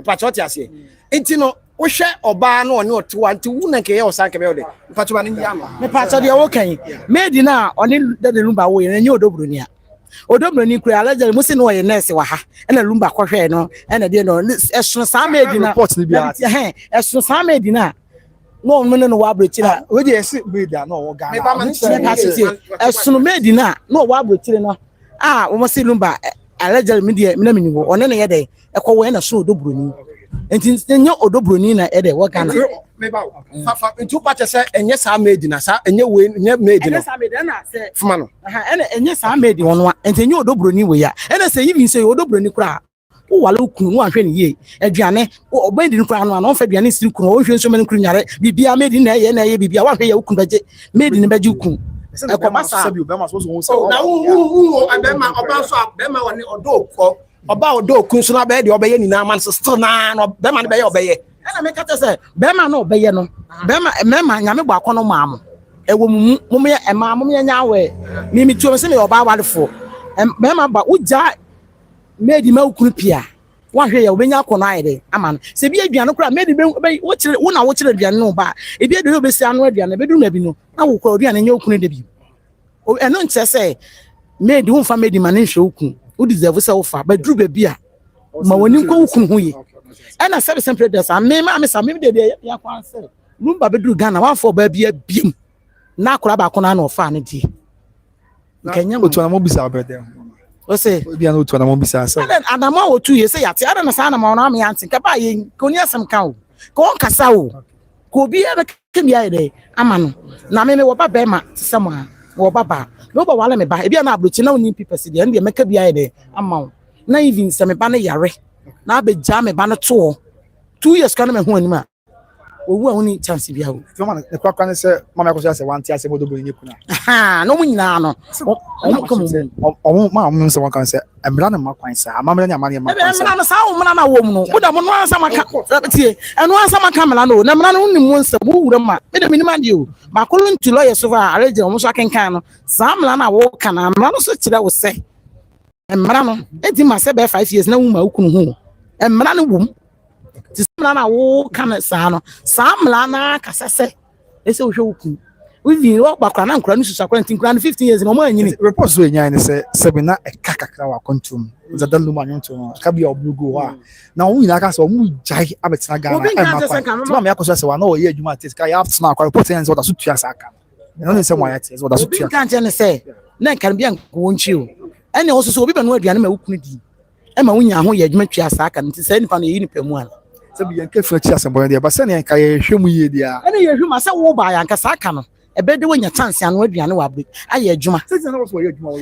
pacho ti ase enti no wo hwe oba na one otewa nti wu na nke ye osanke be ode pacho ba ne ya no me pacho de wo kan made na one dadi nu ba wo ye nye odobroni a odobroni kura alajale musi no ye nurse wa ha na lumba kwhwe no na de no esono sa made na report ni bia esono sa made na no no wa abrochira we dey ese made na wo Ghana esono made na no wa abrochira no wo musi lumba alajale me de me na menyi wo one ne ye de ekwo wo na so odobroni enti nye odobroni na e de wo Ghana me ba fa ntu pa che enye sa made na sa enye we nye made no sa made na se fuma no enye sa made wono enti nye odobroni we ya ene se even say odobroni kura wo wale okunu no ahwe ne ye aduane obandi no kura no na ofa aduane siri kunu o hwe nso men kuru nyare bibia made na ye bibia wa hwe ye okunu beje made ne beje okunu e ko masa na wo abema obanso abema woni odoko oba odo okun so na be de obeye ni na man still na no be man be ye obeye na me kata say be man no obeye no be man nyame gbo akono maamo ewo mum ye ema mum ye nyawe mi tuo se me oba walefo be man ba uja made ma okun pia wa hwe ye obenya akono ayede ama se bi aduane kura made be wo kire wo na wo kire aduane no ba e bi aduane obesi anu aduane be du na bi no na wo kura aduane nye okun de bi o eno nche say made wo fa made man nhwe okun who deserve so far but drew baby ma woni ko ukun ho ye and I said sempre this me de ya kwa say lumba be drew Ghana one for baby biem na akora ba kona na ofa ne di kenya otu na mo bisa abede o say bia na otu na mo bisa say adama o tu ye say yate ada na sa na ma na me yantin ka ba ye ko ni asem ka o ko nkasa o ko bi e be kemia ye ama no na me wo ba be ma sema wo baba no ba wala me ba e bia na abrochi na oni people se de meka bia ye ama na even se me ba na yare na abeja me ba na to 2 years kan me ho anima owu ahuni chance bia o so man ne kwakwa ne se mama yakoso se wanti ase bodo ni kuna no mu nyina no o ma mu se wankan se emra na makwan sa amamra nya mane makwan sa emra na sa o mra na wo mu no wo da mo no ansa maka tie eno ansa maka mra no na mra no ni mu nsa mu wura ma me de minima de o ba ko lu ntilo ye so fa areje o mo so akenkan no sa mra na wo kana mra no so kire wo se emra no edi ma se be 5 years na wu ma ukunu hu emra no wum ti samla na wo kana sa no samla na kasase ese wo hwe ukunu we wo bakra na nkura no susa kwantin nkura no 15 years mo anyini report so enyan ne se sebina e kakakra wa kontum za dalu ma nyonto no ka bia oblugo wa na wo nyina ka so mu jai abetina Ghana e ma kwa ma yakoso se wa na wo ye adwuma tes ka ya after na kwa report enyan so da so tua sa aka no ne se mo ya tes so da so tua kan je ne se na kan bia nko nchi o ene wo so obi be no aduane ma ukunu di e ma wonya ho ye adwuma tua sa aka nti se nipa no ye ni pemu a se bi yanke fra chia sembo de ba se ne ka ye hwemu ye dia ene ye hwemu se wo ba yanka sa aka no ebe de wonya chance anu aduane wa break aye adwuma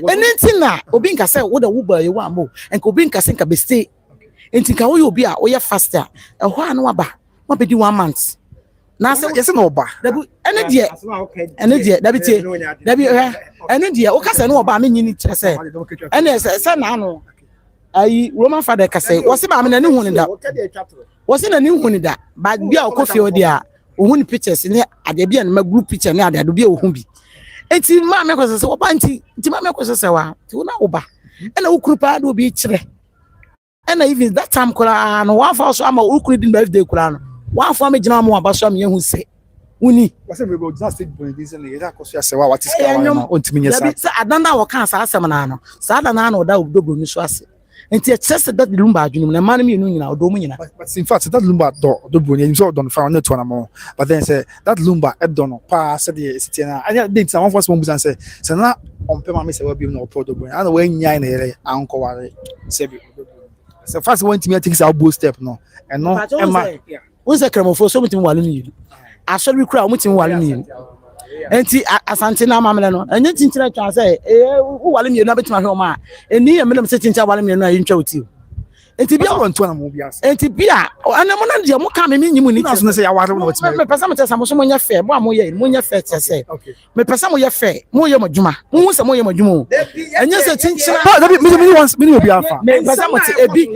ene ntina obi nka se wo da wo ba ye wa mo enka obi nka se nka be stay ntika wo ye obi a wo ye faster e ho anu aba mo be di 1 month na se yes no oba ene die dabi tie dabi ene die o ka se no oba me nyini kire se ene se na anu ayi Roman father ka se wo se ba me na ni hu ni da wo se na ni hu ni da ba bia o kofi o dia ohun ni pictures ni ade bia na group picture ni ade bia ohun bi enti ma me ko se wo ba nti ma me ko se wa ti wo na wo ba ena ukuru pa do bi kire ena even that time kula no wa fa so ama ukuru din birthday kula no wa fa me gina mo aba so am ye hu se uni wa se me go just take point this na ye da ko so ya se wa what is ka wa na ontimi nya sa adanda wo kan sa asem na no sa adanda na oda obdo ni so ase enti chest that lumba adwunu na man me nu nyina odo mu nyina but in fact that lumba do broni you so don fa on to na mo but then say that lumba e do no pa say the city na anya dey some of us mo busan say na on pe ma me say we bi no to do broni and we nyai na yere anko ware say bi so first want me take say bold step no and no e ma won say kramofo so mutim walu ni aso bi kura mutim walu ni enti asante na amamle no enye tinchira twa say wo wale mienu abetima hwe o ma eni ye menem se tinchira wale mienu ayi ntwa oti enti bia won to na mo bia enti bia anamo na de mo ka me nyimu ni na so say ya ware no wetima me pesa mo tesa mo so mo nya fe bo mo nya fe tese me pesa mo ye fe mo ye modwuma mo hu se mo ye modwuma enye se tinchira me obi afa me pesa mo te ebi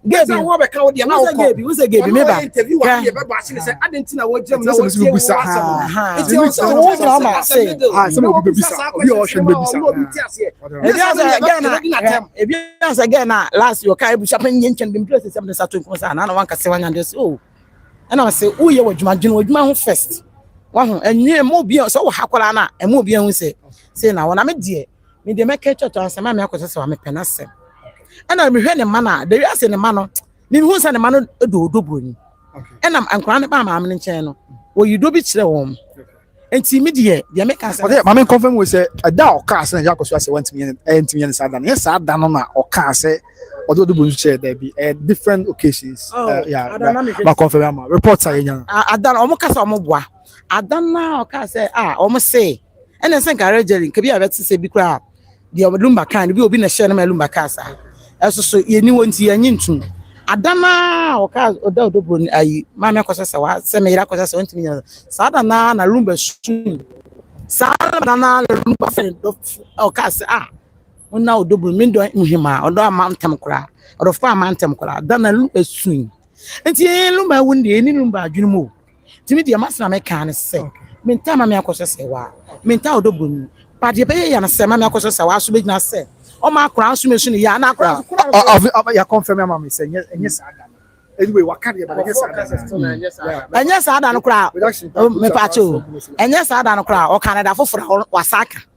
gebi wo be ka wo de na wo se gebi me ba interview wa ye be ba se say adentina wo jam na wo tie wo sa enti wo so wo drama say se mo bi bisa obi o hwe be bisa ebi asa again na last year kai bu shapen nchen dem place sem sa to nkonsa na wan kase wan ande so and I say wo ye wadwuma dwuma ho first wa ho enye mo bi so wo hakola na e mo bi hu say na wona me de me de make church ansem ma me akoso se wa me penasem and I me hwe ne ma na de wi ase ne ma no me hu se ne ma no do broni and am ankora ne ba ma me nchen no wo yido bi kire wo enti me de make ansem ma me confirm we say da o ka ase na yakoso ase wantimi yen sa da na sa da no na o ka ase although the bonus share there be different occasions ma confirm am reports are yan adan omo kasa omo boa adan na o ka say omo say ene sen garage ke bi abeti say bi kra de lumba kan bi obi na share na lumba kasa eso so yeni wonti yanyi ntum adan na o ka oda odobro ayi ma me kosa sa wa se me ira kosa sa wonti nya sa adan na lumba su sa adan na lumba fe o ka say una odobro mi do muhima odo amantem kra odo fa amantem kra dana lu esun enti lumba wunde eni lumba adwunumo timi de masna me kan se menta ma me akoso se wa menta odobro ni pa de be ya na se ma me akoso se wa so be gina se o ma kra so me su ni ya na kra ya confirm am me say enye sa da anyway wakari ba enye sa da enye sa da no kra me pa cho enye sa da no kra o Canada foforo wasaka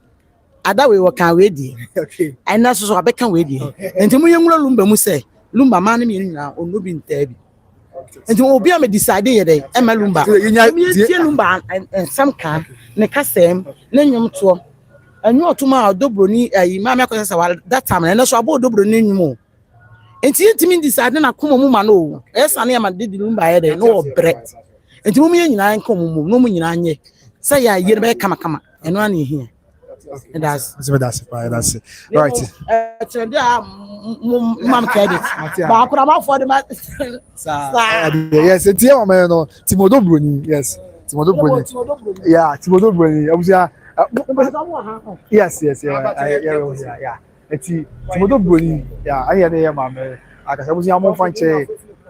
ada we kan we di okay and na so abeka we di enti mu yenwura lumba mu se lumba ma na mi nyina onu bi nta bi enti obi am decide ye dey e ma lumba mi tie lumba ensam kan ne kasem ne nyum to anyu otuma odobro ni ayi ma me akosa sa that time na so abo odobro ni nyum enti ntimi decide na komo mu ma no esa na ma di lumba ye dey no obre enti mu nyina nko mu no mu nyina anye say ya ye be kama kama eno na ehia that's right mom credit ba akura ma for the yes it's here man no Timodo Bruni yes Timodo Bruni yeah Timodo Bruni yes yeah it's Timodo Bruni yeah I hear there mama akasa buzi amon fanche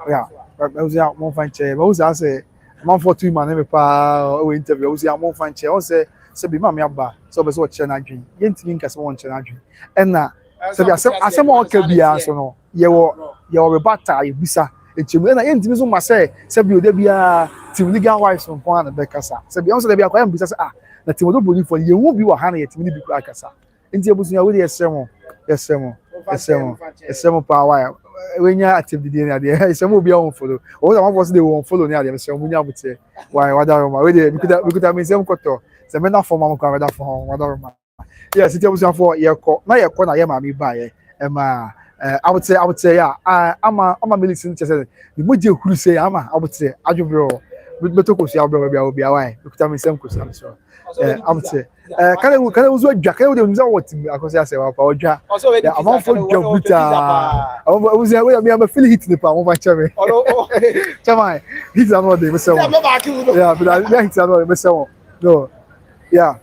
yeah buzi amon fanche but buzi say man for 2 man me pa we interview buzi amon fanche o say se bi ma me aba so be so che na dwen yentimi nkase won che na dwen enna se bi asem o ka bia so no ye wo rebata ebisa echemu enna yentimi so ma se bi oda bia tim legal wise on point na be kasa se bi on se bia kwa em bisa se na Timodo Bruni for ye wu bi wa ha na ye timi ni bi kwa kasa enti ebusu ya we de esemo pa wa we nya activity dey na dey esemo bi on follow o da ma for se dey won follow ni ade esemo nya bute why wada ma we dey we could have same koto se me na form am kwa wada for wada ma yes it was for ye ko na ye ma mi ba ye ma I would say yeah ama medicine say the moje huru say ama I would say adwobro beto ko si abro bia why we could have same ko am so I would say can we zo dwa can we dey nza what akosi ase wa pa odwa am for dwa buta I was say we am feel hit the pa mo ba cheme chama hit another day me say yeah but I hit another me say no yeah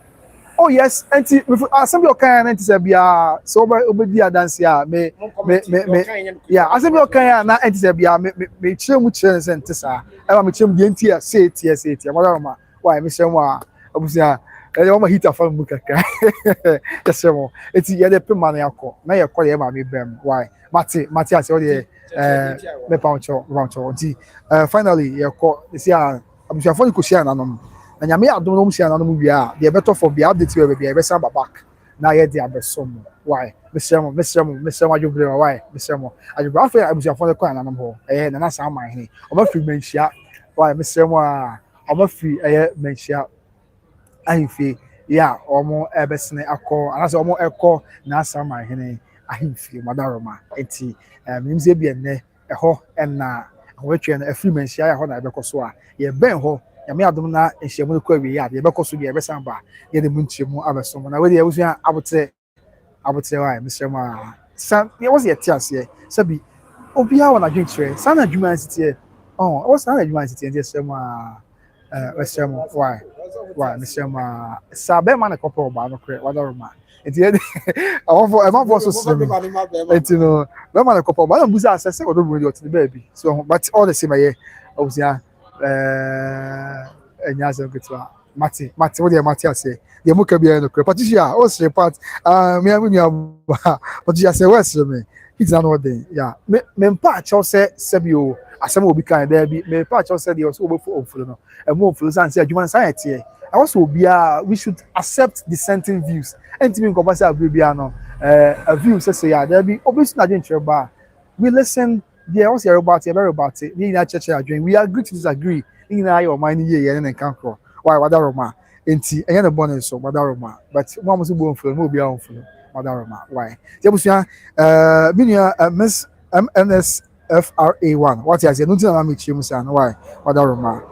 oh yes anti assembly okan anti say bia so obedi adanse a me yeah assembly okan na anti say bia me chiremu chire nti sa e ma me chiremu de nti a say ma why me say wa obusia e ma hit afa mu kaka yes mo enti ye de pe man yakọ na ye kọ ye ma me bem why mati ase o de me pancho nti finally ye kọ isi a abusia fo ni ko share na no na nyame adom no msia na no bia de better for bia update we bia be samba back na ye de abesom why mesemo adwobre why mesemo adwobre afa abusia fo ko na no ho na na sa man he o ba free menhia why mesemo a o ba free menhia ahimfi ya omo ebesene akọ anase omo ekọ na asa man he ahimfi madaroma enti mimze bia ne eho na wetwe na free menhia ya ho na ebekọ so a ye ben ho ya me adom na nhyiamu no kwa wi ya de be koso bi e be san ba ye de mu nhyiamu abesom na we de abusua abotre wa Mr. Ma san ye was ye tiase sabi obi a wana dwetire san na dwuma nsitie oh was san na dwuma nsitie de sema Mr. Ma why Mr. Ma sabe man couple ba no kre wada ma enti I want for so slim enti no be man couple ba na busa asese odo bu oti baby so but all the same here obviously enyaze gutwa Mati what dey Mati ase dey mo ka bia no kre Patricia o sre part me Patricia say west me it's not what dey yeah me pa cho say bio asem obi kan there bi me pa cho say dey so obofu ofulu no e mo ofulu san say adwuma san etie I also we should accept dissenting views and to me ko ba say abia no a view say yeah there be obviously na dwen ba we listen there was here about it we na church adwen we agree to disagree in your mind ye and kanko why wadaroma enti enye no bonus so wadaroma but mo mo so bo mfulu mo bia mfulu wadaroma why jebusua binia miss MNSFRA1 what is no tin na me chimu san why wadaroma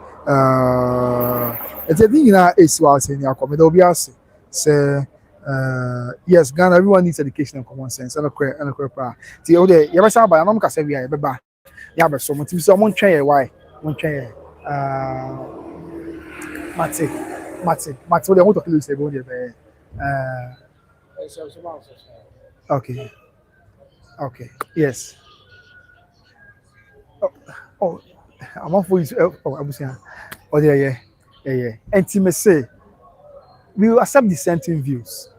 it's a thing na eswa say ya come obi ase say yes Ghana everyone needs education and common sense and a pa ti o de ye be san ba na mo ka say we ya be ba ya be so mo ti so mo ntwen ye why mo ntwen ye Mate, what do you want to say about it? Okay, yes. I'm on for you. I'm saying, yeah. Intimacy. We will accept dissenting views.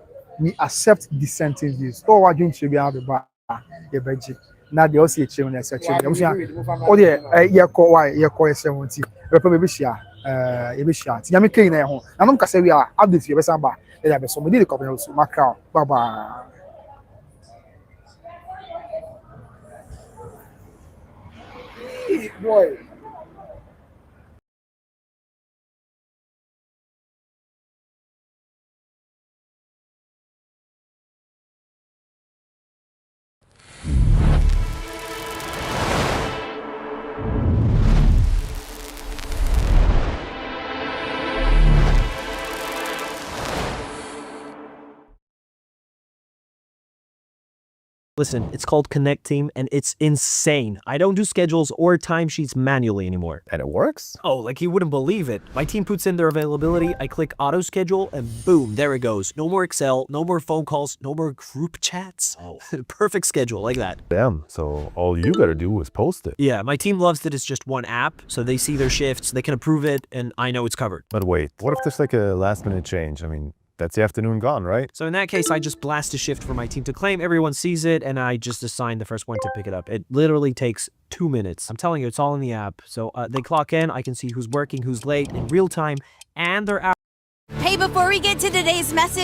Oh, what do you should be out of the bar? Now they also change when they say change. I'm saying, oh yeah, why? Call 70. Maybe share. Ti nyame kai na ho na nom kasa wi a update ye besa ba ya be so mo dey come so makra baba boy. Listen, it's called Connect Team, and it's insane. I don't do schedules or timesheets manually anymore. And it works? Oh, like you wouldn't believe it. My team puts in their availability, I click auto schedule, and boom, there it goes. No more Excel, no more phone calls, no more group chats. Oh. Perfect schedule, like that. Damn, so all you gotta do is post it. Yeah, my team loves that it's just one app, so they see their shifts, they can approve it, and I know it's covered. But wait, what if there's like a last minute change? I mean, that's the afternoon gone, right? So in that case, I just blast a shift for my team to claim, everyone sees it, and I just assign the first one to pick it up. It literally takes 2 minutes. I'm telling you, it's all in the app. So they clock in, I can see who's working, who's late in real time, and their hours. Hey, before we get to today's message,